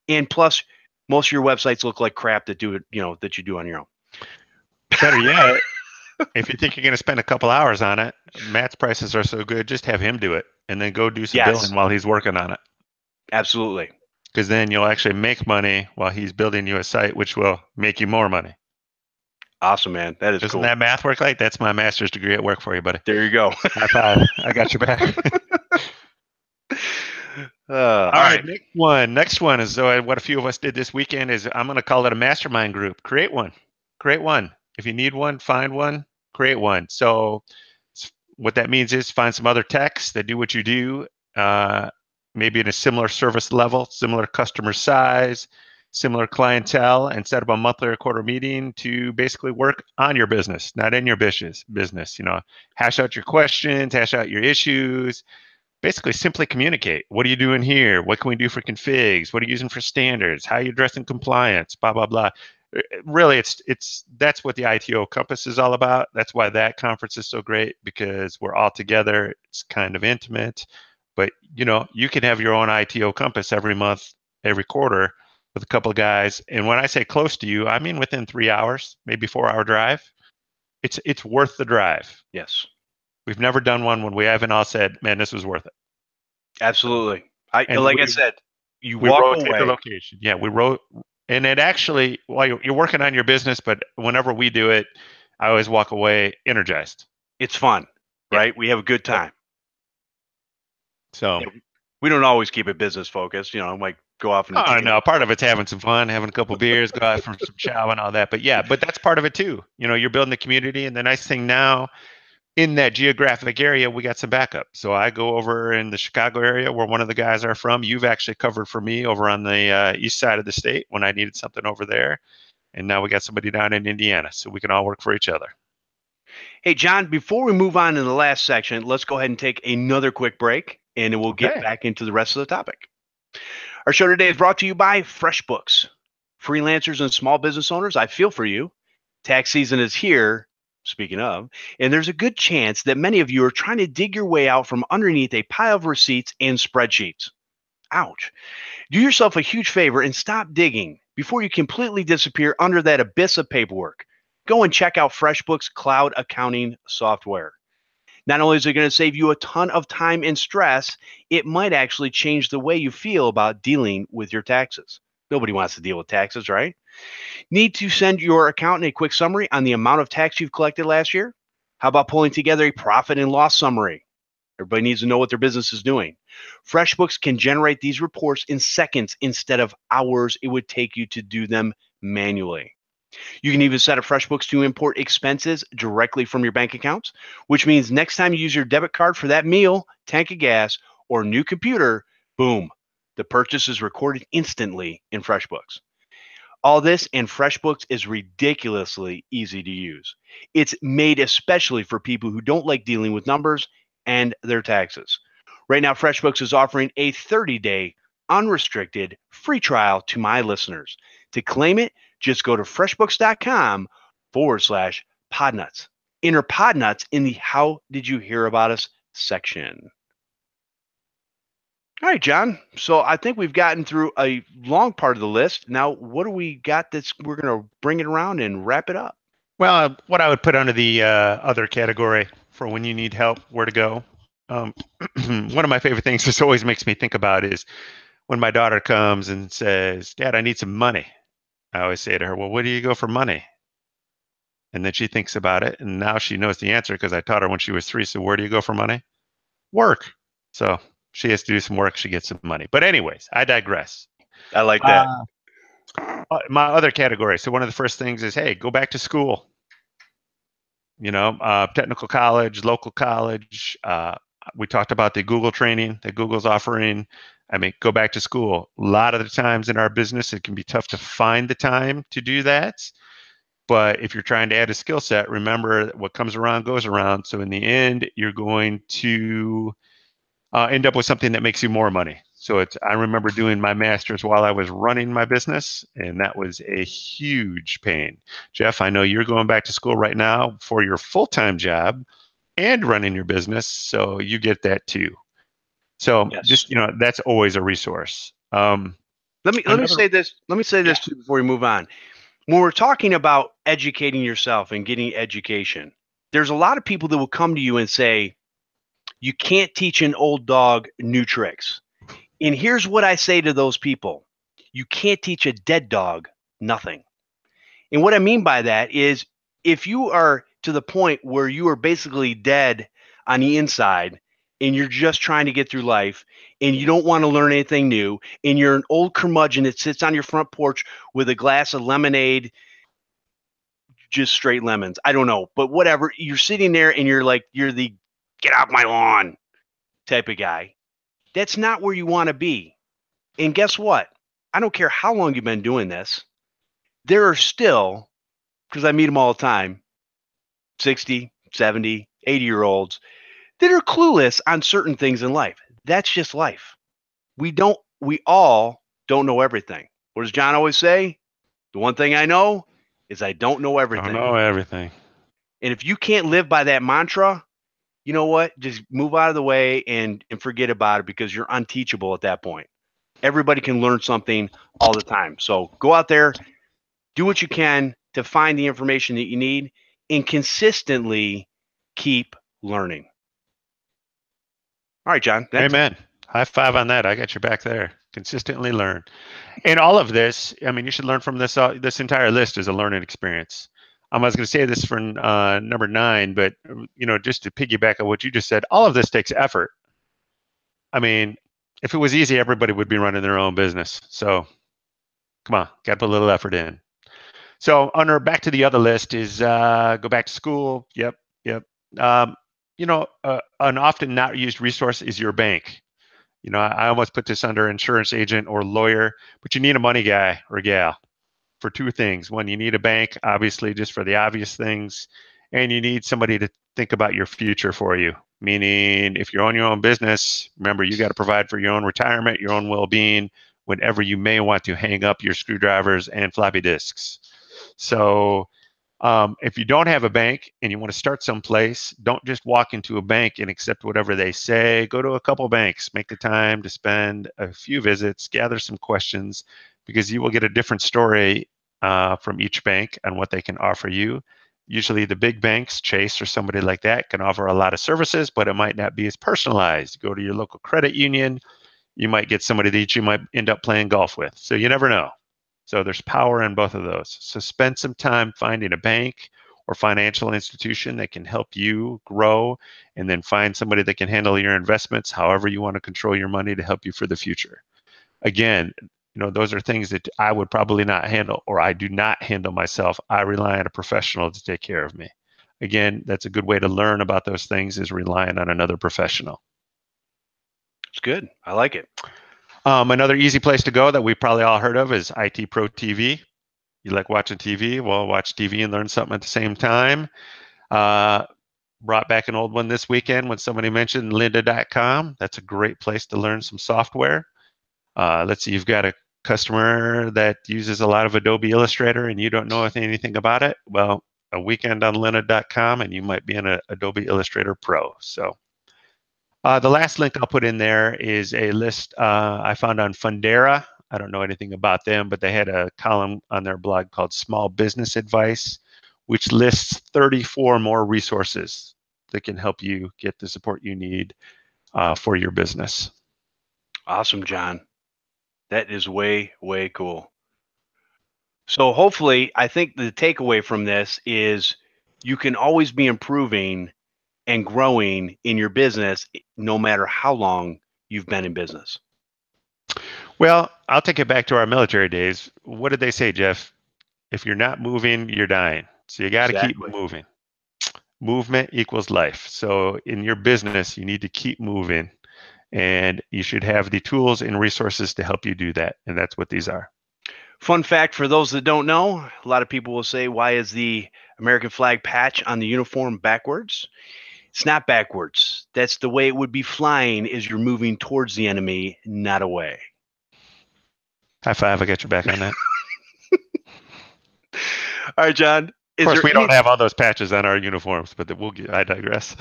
And plus, most of your websites look like crap that you do on your own. Better yet, if you think you're going to spend a couple hours on it, Matt's prices are so good, just have him do it and then go do some billing while he's working on it. Absolutely. because then you'll actually make money while he's building you a site, which will make you more money. Awesome, man. That is Doesn't cool. that math work like? That's my master's degree at work for you, buddy. There you go. High five. I got your back. All All right, right. next one is what a few of us did this weekend is I'm going to call it a mastermind group. Create one. If you need one, find one, create one. So what that means is find some other techs that do what you do, maybe in a similar service level, similar customer size, similar clientele, and set up a monthly or quarter meeting to basically work on your business, not in your business. Hash out your questions, hash out your issues. Basically, simply communicate. What are you doing here? What can we do for configs? What are you using for standards? How are you addressing compliance? Blah blah blah. Really, that's what the ITO Compass is all about. That's why that conference is so great, because we're all together. It's kind of intimate, but you can have your own ITO Compass every month, every quarter, with a couple of guys. And when I say close to you, I mean within 3 hours, maybe 4 hour drive. It's worth the drive. Yes. We've never done one when we haven't all said, "Man, this was worth it." Absolutely. I said, you we walk rotate the away. location. Yeah, we wrote, and it actually, while you're working on your business, but whenever we do it, I always walk away energized. It's fun, Yeah. right? We have a good time. So we don't always keep it business focused. Like go off and. Oh no, part of it's having some fun, having a couple beers, go out for some chow and all that. But yeah, but that's part of it too. You're building the community, and the nice thing now, in that geographic area, we got some backup. So I go over in the Chicago area where one of the guys are from. You've actually covered for me over on the east side of the state when I needed something over there. And now we got somebody down in Indiana, so we can all work for each other. Hey, John, before we move on to the last section, let's go ahead and take another quick break, and then we'll get back into the rest of the topic. Our show today is brought to you by FreshBooks. Freelancers and small business owners, I feel for you. Tax season is here. Speaking of, and there's a good chance that many of you are trying to dig your way out from underneath a pile of receipts and spreadsheets. Ouch. Do yourself a huge favor and stop digging before you completely disappear under that abyss of paperwork. Go and check out FreshBooks Cloud Accounting software. Not only is it going to save you a ton of time and stress, it might actually change the way you feel about dealing with your taxes. Nobody wants to deal with taxes, right? Need to send your accountant a quick summary on the amount of tax you've collected last year? How about pulling together a profit and loss summary? Everybody needs to know what their business is doing. FreshBooks can generate these reports in seconds instead of hours it would take you to do them manually. You can even set up FreshBooks to import expenses directly from your bank accounts, which means next time you use your debit card for that meal, tank of gas, or new computer, boom, the purchase is recorded instantly in FreshBooks. All this and FreshBooks is ridiculously easy to use. It's made especially for people who don't like dealing with numbers and their taxes. Right now, FreshBooks is offering a 30-day unrestricted free trial to my listeners. To claim it, just go to freshbooks.com/podnuts. Enter Podnutz in the How Did You Hear About Us section. All right, John. So I think we've gotten through a long part of the list. Now, what do we got we're going to bring it around and wrap it up? Well, what I would put under the other category for when you need help, where to go. One of my favorite things this always makes me think about is when my daughter comes and says, "Dad, I need some money." I always say to her, "Well, where do you go for money?" And then she thinks about it, and now she knows the answer because I taught her when she was 3. So where do you go for money? Work. So she has to do some work. She gets some money. But anyways, I digress. I like that. My other category. So one of the first things is, hey, go back to school. Technical college, local college. We talked about the Google training that Google's offering. I mean, go back to school. A lot of the times in our business, it can be tough to find the time to do that. But if you're trying to add a skill set, remember what comes around goes around. So in the end, you're going to end up with something that makes you more money. So I remember doing my master's while I was running my business, and that was a huge pain. Jeff, I know you're going back to school right now for your full-time job and running your business, so you get that too. So Yes. just, that's always a resource. Let me say this. Let me say this too before we move on. When we're talking about educating yourself and getting education, there's a lot of people that will come to you and say, you can't teach an old dog new tricks. And here's what I say to those people. You can't teach a dead dog nothing. And what I mean by that is if you are to the point where you are basically dead on the inside and you're just trying to get through life and you don't want to learn anything new and you're an old curmudgeon that sits on your front porch with a glass of lemonade, just straight lemons. I don't know, but whatever. You're sitting there and you're like, you're the get off my lawn type of guy. That's not where you want to be. And guess what? I don't care how long you've been doing this. There are still, because I meet them all the time, 60, 70, 80-year-olds that are clueless on certain things in life. That's just life. We all don't know everything. What does John always say? The one thing I know is I don't know everything. I don't know everything. And if you can't live by that mantra, you know what? Just move out of the way and forget about it because you're unteachable at that point. Everybody can learn something all the time. So go out there, do what you can to find the information that you need, and consistently keep learning. All right, John. Amen. High five on that. I got your back there. Consistently learn. And all of this, I mean, you should learn from this. This entire list is a learning experience. I was going to say this for number 9, but just to piggyback on what you just said, all of this takes effort. I mean, if it was easy, everybody would be running their own business. So come on, got to put a little effort in. So back to the other list is go back to school. Yep. An often not used resource is your bank. I almost put this under insurance agent or lawyer, but you need a money guy or gal for 2 things. One, you need a bank, obviously, just for the obvious things, and you need somebody to think about your future for you. Meaning, if you own your own business, remember, you got to provide for your own retirement, your own well-being, whenever you may want to hang up your screwdrivers and floppy disks. So if you don't have a bank and you want to start someplace, don't just walk into a bank and accept whatever they say. Go to a couple banks, make the time to spend a few visits, gather some questions, because you will get a different story from each bank on what they can offer you. Usually the big banks, Chase or somebody like that, can offer a lot of services, but it might not be as personalized. Go to your local credit union, you might get somebody that you might end up playing golf with. So you never know. So there's power in both of those. So spend some time finding a bank or financial institution that can help you grow, and then find somebody that can handle your investments, however you want to control your money to help you for the future. Again, those are things that I would probably not handle, or I do not handle myself. I rely on a professional to take care of me. Again, that's a good way to learn about those things, is relying on another professional. It's good. I like it. Another easy place to go that we probably all heard of is IT Pro TV. You like watching TV? Well, watch TV and learn something at the same time. Brought back an old one this weekend when somebody mentioned lynda.com. That's a great place to learn some software. Let's see, you've got a customer that uses a lot of Adobe Illustrator and you don't know anything about it. Well, a weekend on lynda.com and you might be an Adobe Illustrator Pro. So the last link I'll put in there is a list I found on Fundera. I don't know anything about them, but they had a column on their blog called Small Business Advice, which lists 34 more resources that can help you get the support you need for your business. Awesome, John. That is way, way cool. So hopefully, I think the takeaway from this is you can always be improving and growing in your business no matter how long you've been in business. Well, I'll take it back to our military days. What did they say, Jeff? If you're not moving, you're dying. So you got to keep moving. Movement equals life. So in your business, you need to keep moving, and you should have the tools and resources to help you do that. And that's what these are. Fun fact for those that don't know, a lot of people will say, why is the American flag patch on the uniform backwards? It's not backwards. That's the way it would be flying as you're moving towards the enemy, not away. High five. I got your back on that. All right, John. Of course, we don't have all those patches on our uniforms, but I digress.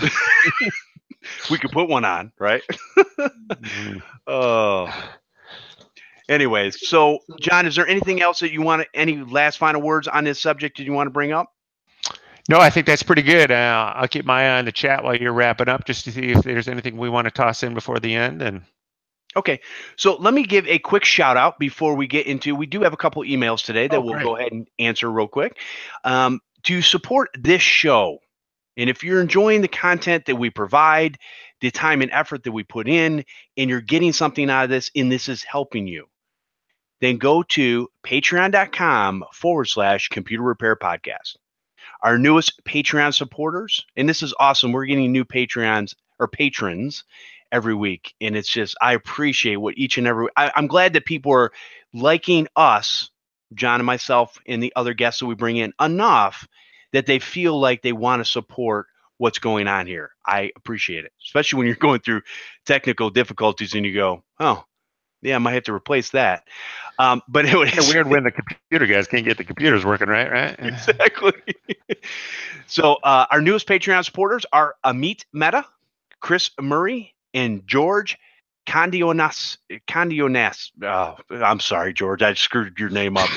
We could put one on, right? Oh. Anyways, so John, is there anything else that you want? Any last final words on this subject that you want to bring up? No, I think that's pretty good. I'll keep my eye on the chat while you're wrapping up, just to see if there's anything we want to toss in before the end. And Okay, so let me give a quick shout out before we get into. We do have a couple emails today that Oh, we'll great. go ahead and answer real quick. To support this show, and if you're enjoying the content that we provide, the time and effort that we put in, and you're getting something out of this, and this is helping you, then go to patreon.com/computer repair podcast. Our newest Patreon supporters, and this is awesome. We're getting new Patreons or patrons every week. And it's just, I appreciate what each and every, I'm glad that people are liking us, John and myself, and the other guests that we bring in enough that they feel like they want to support what's going on here. I appreciate it, especially when you're going through technical difficulties and you go, oh, yeah, I might have to replace that. But it It's was weird when the computer guys can't get the computers working right? exactly. So our newest Patreon supporters are Amit Mehta, Chris Murray, and George Condionas. I'm sorry, George. I screwed your name up.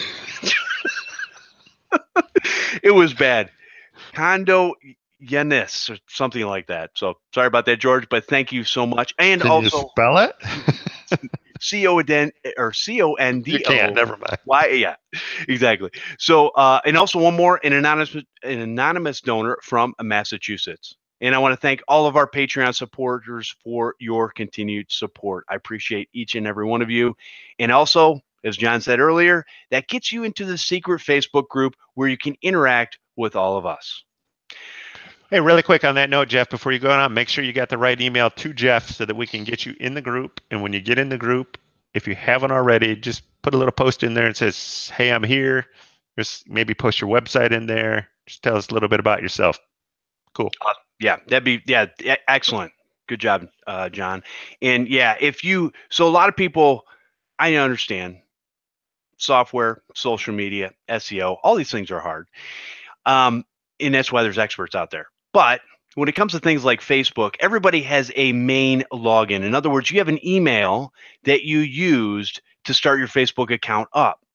It was bad. Condo Yanis or something like that. So sorry about that, George, but thank you so much. And Can also you spell it? Condo. You can't. Never mind. Why? Yeah, exactly. So, and also one more, an anonymous donor from Massachusetts. And I want to thank all of our Patreon supporters for your continued support. I appreciate each and every one of you. And also, as John said earlier, that gets you into the secret Facebook group where you can interact with all of us. Hey, really quick on that note, Jeff, before you go on, make sure you got the right email to Jeff so that we can get you in the group. And when you get in the group, if you haven't already, just put a little post in there and says, hey, I'm here. Just maybe post your website in there. Just tell us a little bit about yourself. Cool. Yeah, that'd be, yeah, excellent. Good job, John. And yeah, so a lot of people, I understand software, social media, SEO, all these things are hard. And that's why there's experts out there. But when it comes to things like Facebook, everybody has a main login. In other words, you have an email that you used to start your Facebook account up.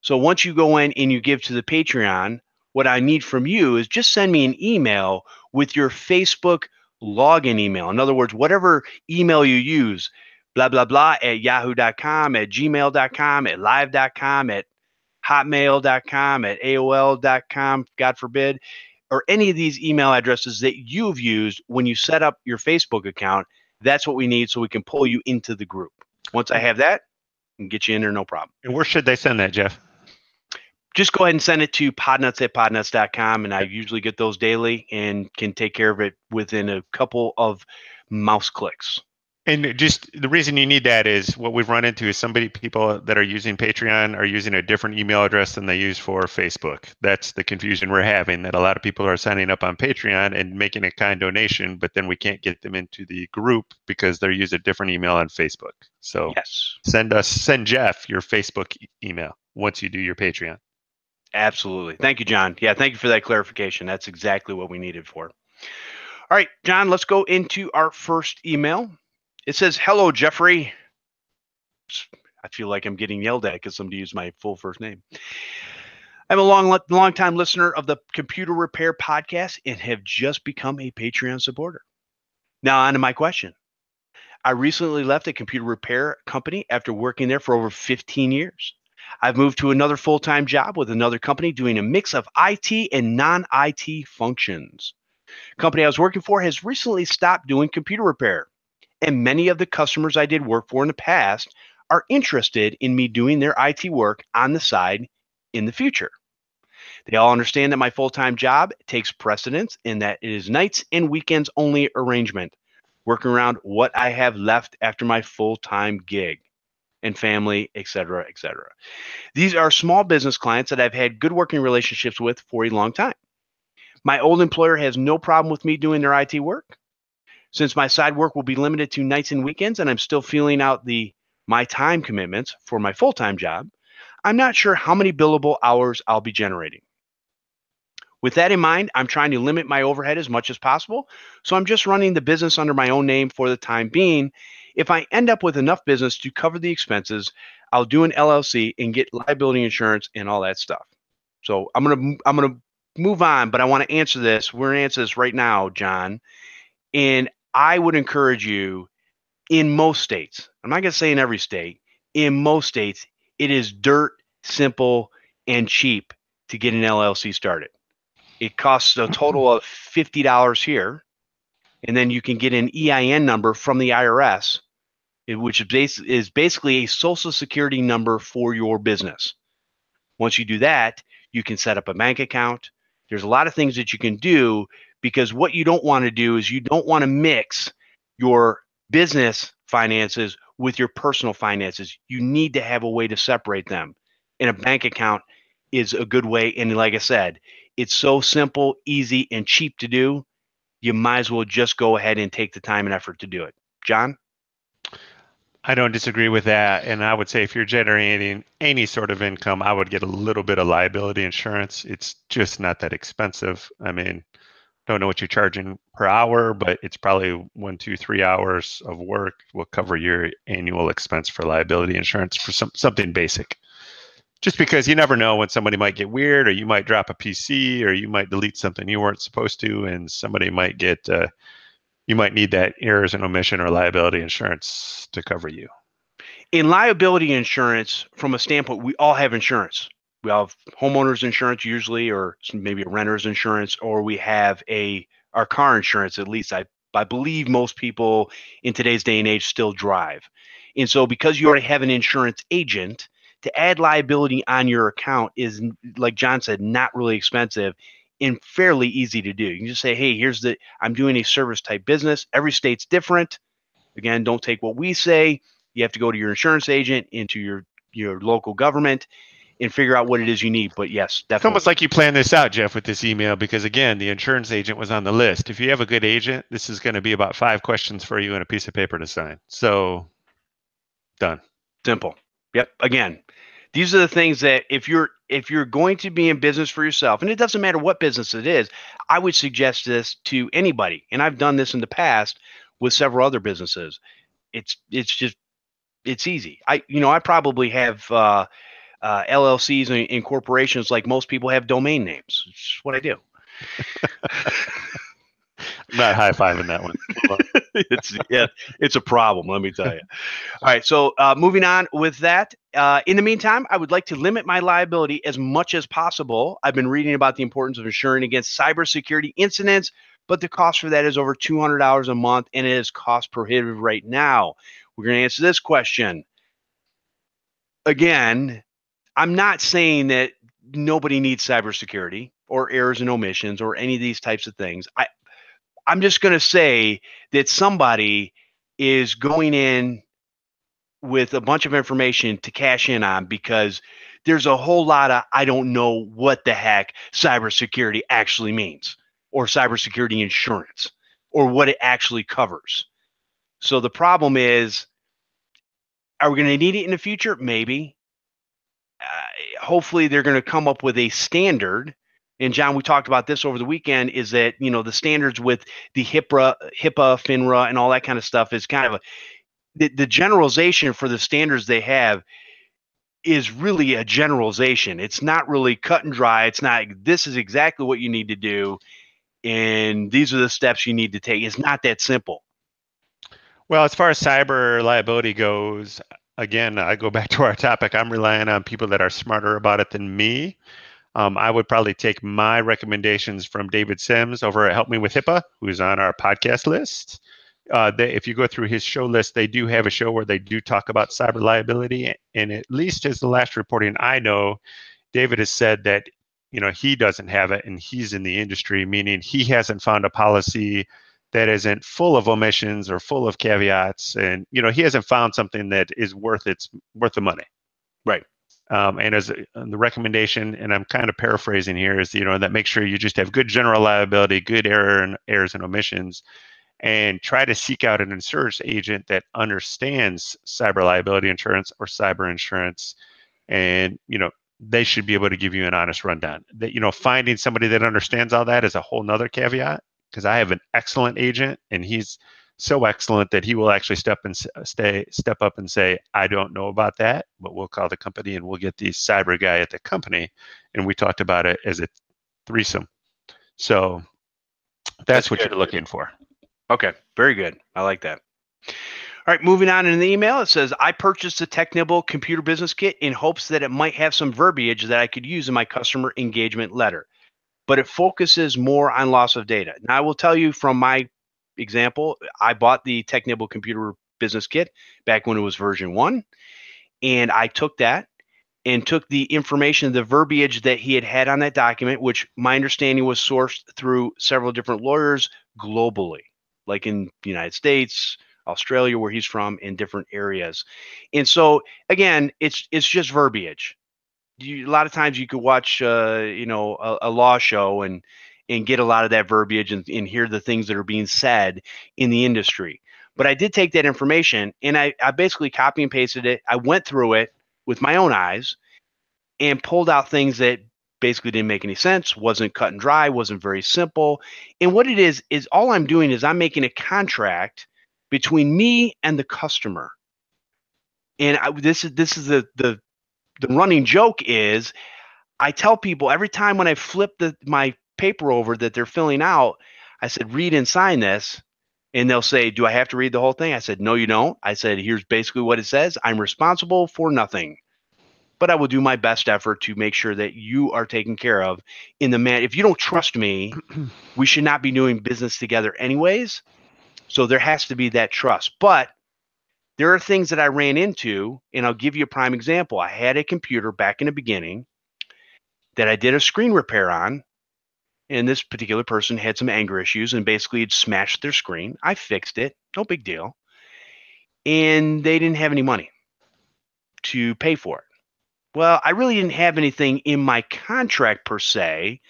So once you go in and you give to the Patreon, what I need from you is just send me an email with your Facebook login email. In other words, whatever email you use, blah, blah, blah, at yahoo.com, at gmail.com, at live.com, at hotmail.com, at AOL.com, God forbid, or any of these email addresses that you've used when you set up your Facebook account. That's what we need so we can pull you into the group. Once I have that, I can get you in there, no problem. And where should they send that, Jeff? Just go ahead and send it to podnutz@podnutz.com, and I usually get those daily and can take care of it within a couple of mouse clicks. And just the reason you need that is what we've run into is people that are using Patreon are using a different email address than they use for Facebook. That's the confusion we're having, that a lot of people are signing up on Patreon and making a kind donation, but then we can't get them into the group because they use a different email on Facebook. So yes, send Jeff your Facebook email once you do your Patreon. Absolutely. Thank you, John. Yeah, thank you for that clarification. That's exactly what we needed for. All right, John, let's go into our first email. It says, hello, Jeffery. I feel like I'm getting yelled at because somebody used my full first name. I'm a long time listener of the Computer Repair Podcast and have just become a Patreon supporter. Now, on to my question. I recently left a computer repair company after working there for over 15 years. I've moved to another full-time job with another company doing a mix of IT and non-IT functions. The company I was working for has recently stopped doing computer repair, and many of the customers I did work for in the past are interested in me doing their IT work on the side in the future. They all understand that my full-time job takes precedence and that it is nights and weekends only arrangement, working around what I have left after my full-time gig and family, etc., etc. These are small business clients that I've had good working relationships with for a long time. My old employer has no problem with me doing their IT work. Since my side work will be limited to nights and weekends and I'm still filling out my time commitments for my full-time job, I'm not sure how many billable hours I'll be generating. With that in mind, I'm trying to limit my overhead as much as possible, so I'm just running the business under my own name for the time being. If I end up with enough business to cover the expenses, I'll do an LLC and get liability insurance and all that stuff. So I'm gonna move on, but I want to answer this. We're gonna answer this right now, John. And I would encourage you in most states, I'm not going to say in every state, in most states, it is dirt, simple, and cheap to get an LLC started. It costs a total of $50 here, and then you can get an EIN number from the IRS, which is basically a social security number for your business. Once you do that, you can set up a bank account. There's a lot of things that you can do, because what you don't want to do is you don't want to mix your business finances with your personal finances. You need to have a way to separate them. And a bank account is a good way. And like I said, it's so simple, easy, and cheap to do. You might as well just go ahead and take the time and effort to do it. John? I don't disagree with that. And I would say if you're generating any sort of income, I would get a little bit of liability insurance. It's just not that expensive. I mean, don't know what you're charging per hour, but it's probably 1, 2, 3 hours of work will cover your annual expense for liability insurance for something basic. Just because you never know when somebody might get weird, or you might drop a PC, or you might delete something you weren't supposed to, and somebody might get you might need that errors and omission or liability insurance to cover you. In liability insurance, from a standpoint, we all have insurance. We have homeowners insurance usually, or maybe a renter's insurance, or we have our car insurance. At least I believe most people in today's day and age still drive. And so because you already have an insurance agent, to add liability on your account is, like John said, not really expensive and fairly easy to do. You can just say, hey, I'm doing a service type business. Every state's different. Again, don't take what we say. You have to go to your insurance agent, into your local government, and figure out what it is you need. But yes, definitely. It's almost like you planned this out, Jeff, with this email, because again, the insurance agent was on the list. If you have a good agent, this is going to be about 5 questions for you and a piece of paper to sign. So, done. Simple. Yep. Again, these are the things that if you're going to be in business for yourself, and it doesn't matter what business it is, I would suggest this to anybody. And I've done this in the past with several other businesses. It's easy. I probably have LLCs and corporations like most people have domain names. It's what I do. I'm not high-fiving that one. It's a problem, let me tell you. All right, so moving on with that. In the meantime, I would like to limit my liability as much as possible. I've been reading about the importance of insuring against cybersecurity incidents, but the cost for that is over $200 a month, and it is cost prohibitive right now. We're going to answer this question. Again, I'm not saying that nobody needs cybersecurity or errors and omissions or any of these types of things. I'm just going to say that somebody is going in with a bunch of information to cash in on, because there's a whole lot of, I don't know what the heck cybersecurity actually means, or cybersecurity insurance, or what it actually covers. So the problem is, are we going to need it in the future? Maybe. Hopefully they're going to come up with a standard. And John, we talked about this over the weekend, is that, the standards with the HIPAA, FINRA, and all that kind of stuff is kind of the generalization for the standards they have is really a generalization. It's not really cut and dry. It's not, this is exactly what you need to do, and these are the steps you need to take. It's not that simple. Well, as far as cyber liability goes, again, I go back to our topic. I'm relying on people that are smarter about it than me. I would probably take my recommendations from David Sims over at Help Me with HIPAA, who's on our podcast list. If you go through his show list, they do have a show where they do talk about cyber liability. And at least as the last reporting I know, David has said that, he doesn't have it and he's in the industry, meaning he hasn't found a policy that isn't full of omissions or full of caveats. And, he hasn't found something that is worth the money. Right. And as the recommendation, and I'm kind of paraphrasing here, is, that make sure you just have good general liability, good errors and omissions, and try to seek out an insurance agent that understands cyber liability insurance or cyber insurance. And, they should be able to give you an honest rundown. That, finding somebody that understands all that is a whole nother caveat, because I have an excellent agent, and he's so excellent that he will actually step up and say, I don't know about that, but we'll call the company and we'll get the cyber guy at the company. And we talked about it as a threesome. So that's what you're looking for. Okay. Very good. I like that. All right, moving on in the email, it says, I purchased a TechNibble computer business kit in hopes that it might have some verbiage that I could use in my customer engagement letter, but it focuses more on loss of data. Now, I will tell you from my example, I bought the TechNibble computer business kit back when it was version 1, and I took that and took the information, the verbiage that he had on that document, which my understanding was sourced through several different lawyers globally, like in the United States, Australia, where he's from, in different areas. And so again, it's just verbiage. A lot of times you could watch a law show and get a lot of that verbiage and hear the things that are being said in the industry. But I did take that information and I basically copy and pasted it. I went through it with my own eyes and pulled out things that basically didn't make any sense, wasn't cut and dry, wasn't very simple. And what it is all I'm doing is I'm making a contract between me and the customer. And this is the running joke is I tell people every time when I flip my paper over that they're filling out, I said, read and sign this. And they'll say, do I have to read the whole thing? I said, no, you don't. I said, here's basically what it says. I'm responsible for nothing, but I will do my best effort to make sure that you are taken care of in the man. If you don't trust me, we should not be doing business together anyways. So there has to be that trust. But there are things that I ran into, and I'll give you a prime example. I had a computer back in the beginning that I did a screen repair on, and this particular person had some anger issues and basically had smashed their screen. I fixed it, no big deal. And they didn't have any money to pay for it. Well, I really didn't have anything in my contract per se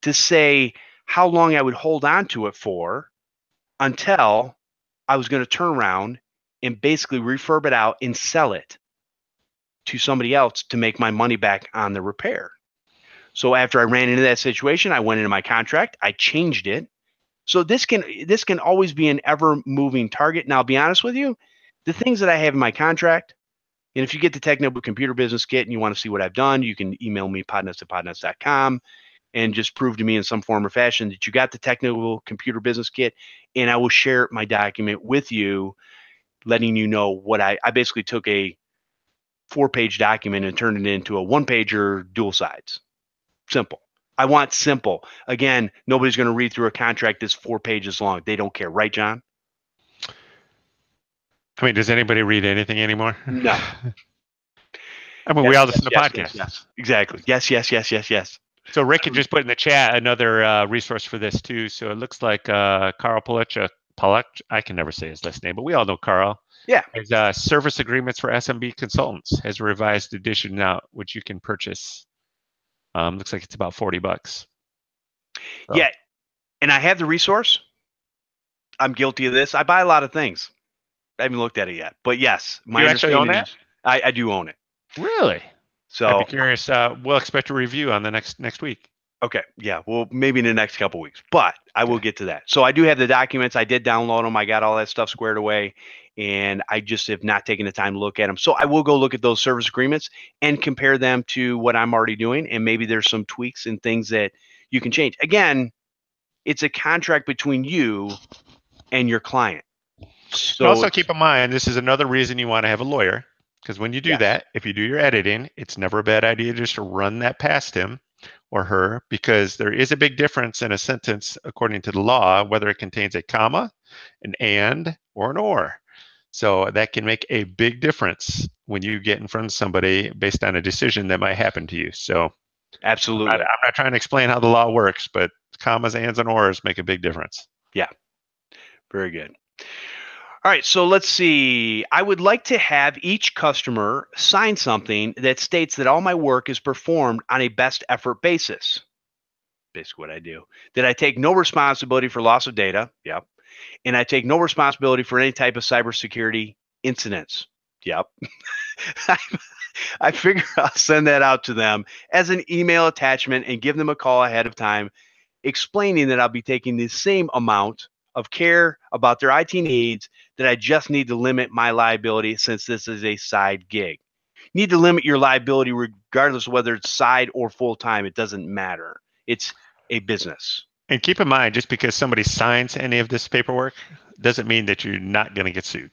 to say how long I would hold on to it for until I was going to turn around and basically refurb it out and sell it to somebody else to make my money back on the repair. So after I ran into that situation, I went into my contract, I changed it. So this can always be an ever moving target. Now, I'll be honest with you, the things that I have in my contract, and if you get the TechNibble computer business kit and you want to see what I've done, you can email me podnutz@podnutz.com and just prove to me in some form or fashion that you got the TechNibble computer business kit, and I will share my document with you, letting you know what I basically took a 4-page document and turned it into a 1-pager dual sides. Simple. I want simple. Again, nobody's going to read through a contract that's 4 pages long. They don't care, right, John? I mean, does anybody read anything anymore? No. I mean, we all listen to podcasts. Yes. Exactly. Yes. So Rick can just put in the chat another resource for this too. So it looks like Carl Polach, I can never say his last name, but we all know Carl. Yeah. His service agreements for SMB consultants has a revised edition out, which you can purchase. Looks like it's about $40. So. Yeah. And I have the resource. I'm guilty of this. I buy a lot of things. I haven't looked at it yet, but yes, you actually own that? I do own it. Really? So I'd be curious. We'll expect a review on the next week. Okay. Yeah. Well, maybe in the next couple of weeks, but I will get to that. So I do have the documents. I did download them. I got all that stuff squared away, and I just have not taken the time to look at them. So I will go look at those service agreements and compare them to what I'm already doing, and maybe there's some tweaks and things that you can change. Again, it's a contract between you and your client. So also keep in mind, this is another reason you want to have a lawyer, because when you do that, if you do your editing, it's never a bad idea just to run that past him or her, because there is a big difference in a sentence according to the law, whether it contains a comma, an and, or an or. So that can make a big difference when you get in front of somebody based on a decision that might happen to you. So absolutely. I'm not trying to explain how the law works, but commas, ands, and ors make a big difference. Yeah. Very good. All right, so let's see. I would like to have each customer sign something that states that all my work is performed on a best effort basis. Basically what I do. That I take no responsibility for loss of data. Yep. And I take no responsibility for any type of cybersecurity incidents. Yep. I figure I'll send that out to them as an email attachment and give them a call ahead of time, explaining that I'll be taking the same amount of care about their IT needs, that I just need to limit my liability since this is a side gig. You need to limit your liability regardless of whether it's side or full-time. It doesn't matter. It's a business. And keep in mind, just because somebody signs any of this paperwork doesn't mean that you're not going to get sued.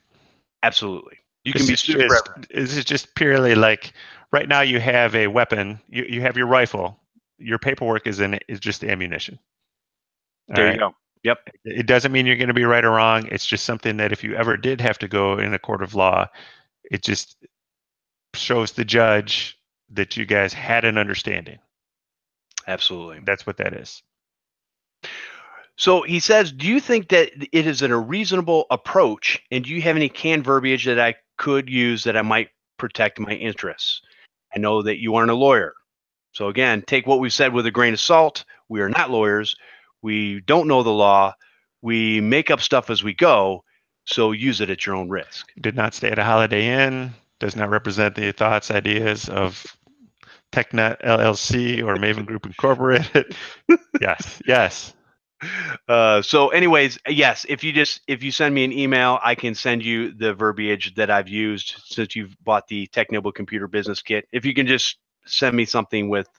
Absolutely. You can be sued forever. This is just purely like right now you have a weapon, you have your rifle, your paperwork is just ammunition. All There right. you go. Yep. It doesn't mean you're going to be right or wrong. It's just something that if you ever did have to go in a court of law, it just shows the judge that you guys had an understanding. Absolutely. That's what that is. So he says, do you think that it is a reasonable approach? And do you have any canned verbiage that I could use that I might protect my interests? I know that you aren't a lawyer. So again, take what we've said with a grain of salt. We are not lawyers. We don't know the law. We make up stuff as we go. So use it at your own risk. Did not stay at a Holiday Inn. Does not represent the thoughts, ideas of TechNet LLC or Maven Group Incorporated. Yes. So anyways, yes, if you send me an email, I can send you the verbiage that I've used since you've bought the Technical Computer Business Kit. If you can just send me something with,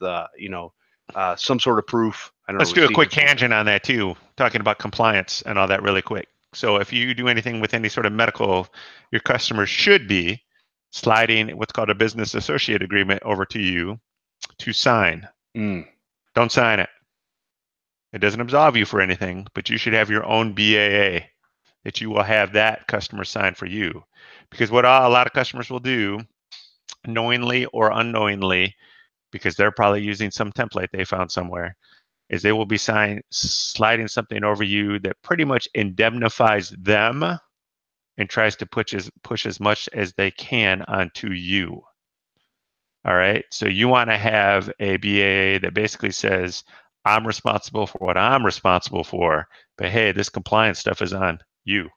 some sort of proof. I don't Let's know, do a quick tangent on that too, talking about compliance and all that really quick. So if you do anything with any sort of medical, your customers should be sliding what's called a business associate agreement over to you to sign. Don't sign it. It doesn't absolve you for anything, but you should have your own BAA that you will have that customer sign for you. Because what a lot of customers will do, knowingly or unknowingly, because they're probably using some template they found somewhere, is they will be sliding something over you that pretty much indemnifies them and tries to push as much as they can onto you. All right. So you want to have a BAA that basically says, I'm responsible for what I'm responsible for, but hey, this compliance stuff is on you.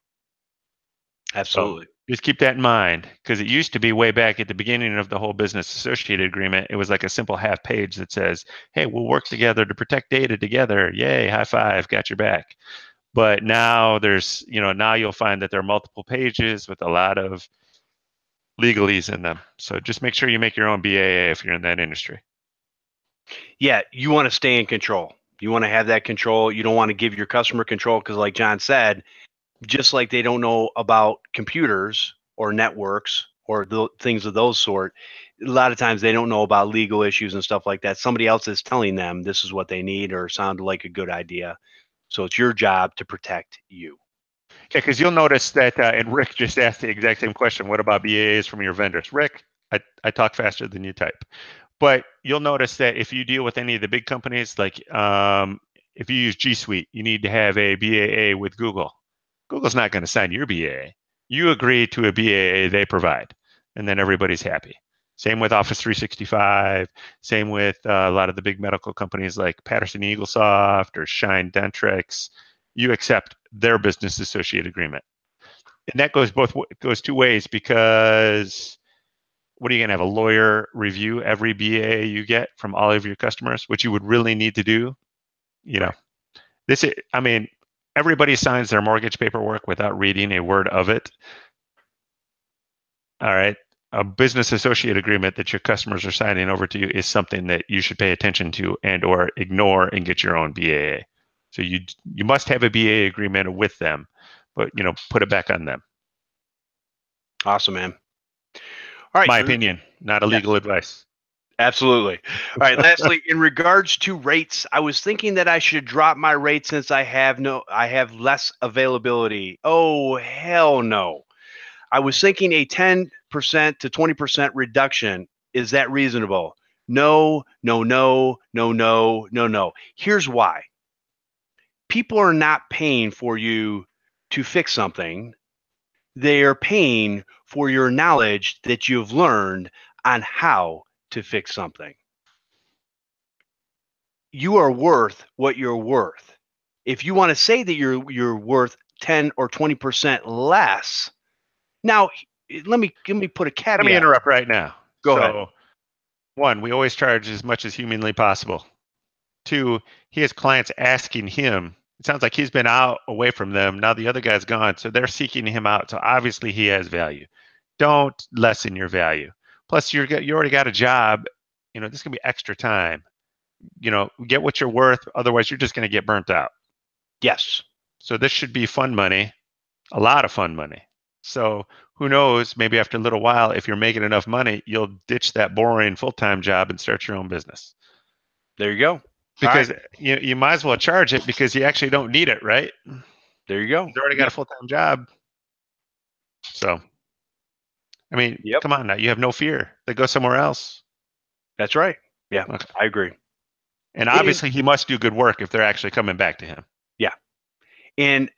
Absolutely. So just keep that in mind, because it used to be way back at the beginning of the whole business associated agreement. It was like a simple half page that says, hey, we'll work together to protect data together. Yay, high five, got your back. But now now you'll find that there are multiple pages with a lot of legalese in them. So just make sure you make your own BAA if you're in that industry. Yeah, you want to stay in control. You want to have that control. You don't want to give your customer control because, like John said, just like they don't know about computers or networks or things of those sort, a lot of times they don't know about legal issues and stuff like that. Somebody else is telling them this is what they need or sounded like a good idea. So it's your job to protect you. Yeah, because you'll notice that, and Rick just asked the exact same question. What about BAAs from your vendors? Rick, I talk faster than you type. But you'll notice that if you deal with any of the big companies, like if you use G Suite, you need to have a BAA with Google. Google's not going to sign your BAA. You agree to a BAA they provide, and then everybody's happy. Same with Office 365. Same with a lot of the big medical companies like Patterson-Eaglesoft or Shine Dentrix. You accept their business associate agreement, and that goes two ways, because what are you going to have a lawyer review every BAA you get from all of your customers, which you would really need to do? Everybody signs their mortgage paperwork without reading a word of it. All right. A business associate agreement that your customers are signing over to you is something that you should pay attention to and or ignore and get your own BAA. So you must have a BAA agreement with them, but put it back on them. Awesome, man. All right. My opinion, not a legal advice. Absolutely. All right. Lastly, in regards to rates, I was thinking that I should drop my rate since I have less availability. Oh, hell no. I was thinking a 10% to 20% reduction. Is that reasonable? No. Here's why. People are not paying for you to fix something. They are paying for your knowledge that you've learned on how to fix something. You are worth what you're worth. If you want to say that you're worth 10 or 20% less, now let me put a caveat. Let me interrupt right now. Go ahead. 1, we always charge as much as humanly possible. 2, he has clients asking him. It sounds like he's been away from them. Now the other guy's gone, so they're seeking him out. So obviously he has value. Don't lessen your value. Plus, you already got a job. This can be extra time. Get what you're worth. Otherwise, you're just going to get burnt out. Yes. So this should be fun money, a lot of fun money. So who knows, maybe after a little while, if you're making enough money, you'll ditch that boring full-time job and start your own business. There you go. Because you might as well charge it because you actually don't need it, right? There you go. You've already got a full-time job. So, I mean, come on now. You have no fear. They go somewhere else. That's right. Yeah, Okay. I agree. And obviously, he must do good work if they're actually coming back to him. Yeah. And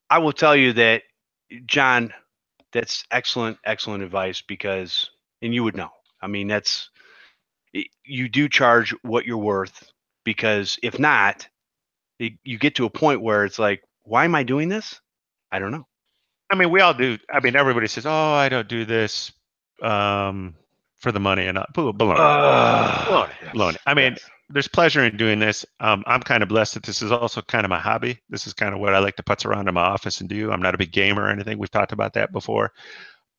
I will tell you that, John, that's excellent advice because, and you would know, I mean, you do charge what you're worth, because if not, you get to a point where it's like, why am I doing this? I don't know. I mean, we all do. I mean, everybody says, "Oh, I don't do this for the money," and baloney. Baloney. I mean, there's pleasure in doing this. I'm kind of blessed that this is also kind of my hobby. This is kind of what I like to putz around in my office and do. I'm not a big gamer or anything. We've talked about that before.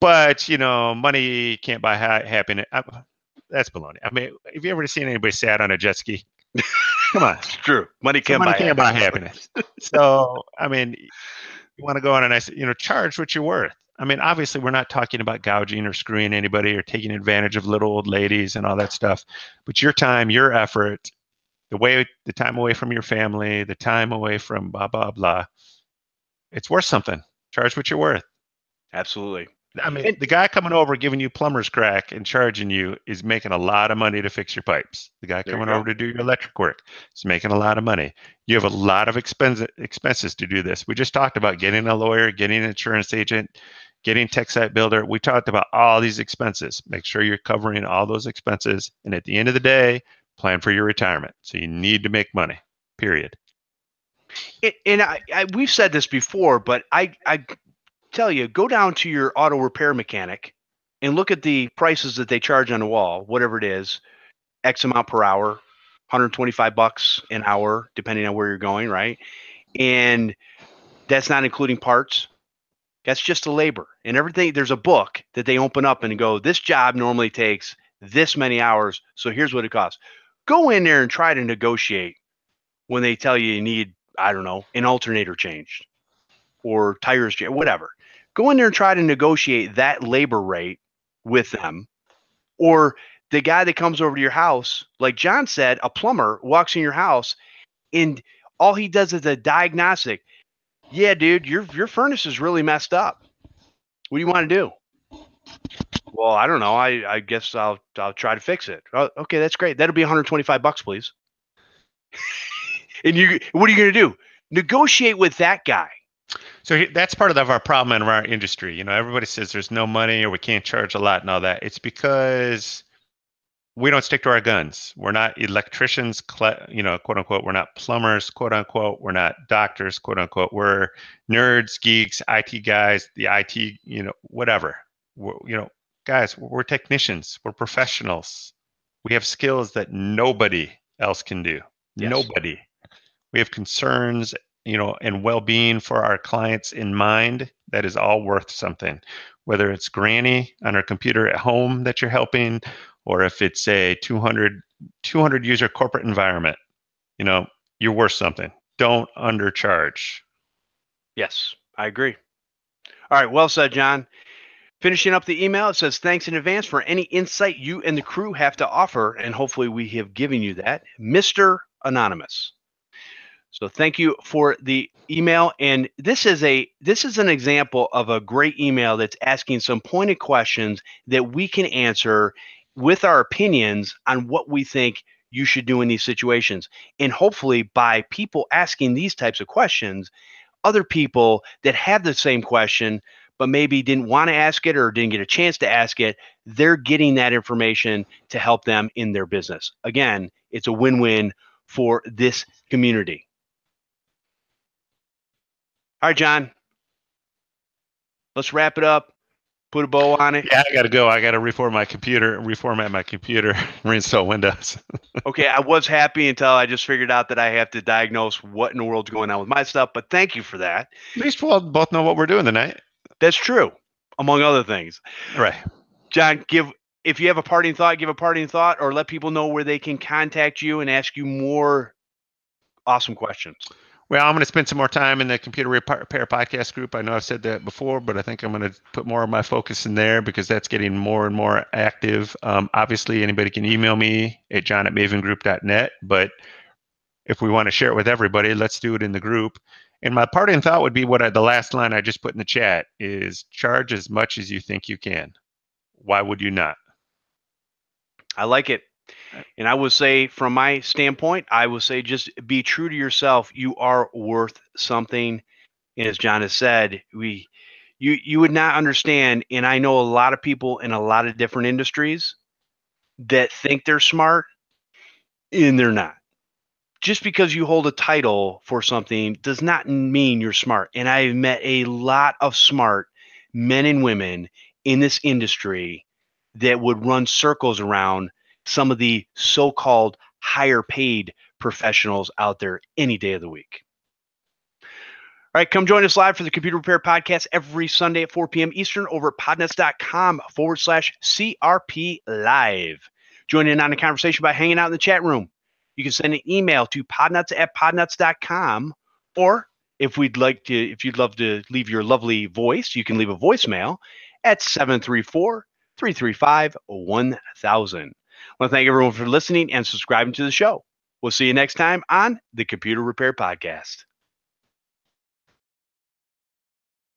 But, money can't buy happiness. That's baloney. I mean, have you ever seen anybody sad on a jet ski? Come on. It's true. Money can't buy happiness. So, I mean, you want to go on a nice, charge what you're worth. I mean, obviously, we're not talking about gouging or screwing anybody or taking advantage of little old ladies and all that stuff. But your time, your effort, the time away from your family, the time away from blah, blah, blah, it's worth something. Charge what you're worth. Absolutely. I mean, the guy coming over giving you plumber's crack and charging you is making a lot of money to fix your pipes. The guy coming over to do your electric work is making a lot of money. You have a lot of expenses to do this. We just talked about getting a lawyer, getting an insurance agent, getting tech site builder. We talked about all these expenses. Make sure you're covering all those expenses. And at the end of the day, plan for your retirement. So you need to make money, period. And we've said this before, but I tell you, go down to your auto repair mechanic and look at the prices that they charge on the wall, whatever it is, X amount per hour, $125 an hour, depending on where you're going, right? And that's not including parts. That's just the labor and everything. There's a book that they open up and go, this job normally takes this many hours, so here's what it costs. Go in there and try to negotiate when they tell you need, I don't know, an alternator changed or tires changed, whatever. Go in there and try to negotiate that labor rate with them. Or the guy that comes over to your house, like John said, a plumber walks in your house and all he does is a diagnostic. Yeah, dude, your furnace is really messed up. What do you want to do? Well, I don't know. I guess I'll try to fix it. Oh, okay, that's great. That'll be $125, please. And what are you going to do? Negotiate with that guy. So that's part of our problem in our industry. Everybody says there's no money or we can't charge a lot and all that. It's because we don't stick to our guns. We're not electricians, quote unquote. We're not plumbers, quote unquote. We're not doctors, quote unquote. We're nerds, geeks, IT guys, the IT, whatever. Guys, we're technicians. We're professionals. We have skills that nobody else can do. Yes. Nobody. We have concerns, and well-being for our clients in mind. That is all worth something. Whether it's Granny on her computer at home that you're helping, or if it's a 200 user corporate environment, you're worth something. Don't undercharge. Yes, I agree. All right, well said, John. Finishing up the email, it says, thanks in advance for any insight you and the crew have to offer, and hopefully we have given you that. Mr. Anonymous. So thank you for the email. And this is an example of a great email that's asking some pointed questions that we can answer with our opinions on what we think you should do in these situations. And hopefully by people asking these types of questions, other people that have the same question, but maybe didn't want to ask it or didn't get a chance to ask it, they're getting that information to help them in their business. Again, it's a win-win for this community. All right, John, let's wrap it up. Put a bow on it. Yeah, I got to go. I got to reformat my computer, reinstall Windows. Okay, I was happy until I just figured out that I have to diagnose what in the world's going on with my stuff, but thank you for that. At least we'll both know what we're doing tonight. That's true, among other things. Right. John, if you have a parting thought, give a parting thought, or let people know where they can contact you and ask you more awesome questions. Well, I'm going to spend some more time in the computer repair podcast group. I know I've said that before, but I think I'm going to put more of my focus in there because that's getting more and more active. Obviously, anybody can email me at john@mavengroup.net, but if we want to share it with everybody, let's do it in the group. And my parting thought would be the last line I just put in the chat is charge as much as you think you can. Why would you not? I like it. And I would say, from my standpoint, I would say just be true to yourself. You are worth something. And as John has said, you would not understand. And I know a lot of people in a lot of different industries that think they're smart and they're not. Just because you hold a title for something does not mean you're smart. And I've met a lot of smart men and women in this industry that would run circles around some of the so-called higher paid professionals out there any day of the week. All right, come join us live for the Computer Repair Podcast every Sunday at 4 p.m. Eastern over at podnuts.com/CRP Live. Join in on the conversation by hanging out in the chat room. You can send an email to podnuts@podnuts.com, or if you'd love to leave your lovely voice, you can leave a voicemail at 734-335-1000. I want to thank everyone for listening and subscribing to the show. We'll see you next time on the Computer Repair Podcast.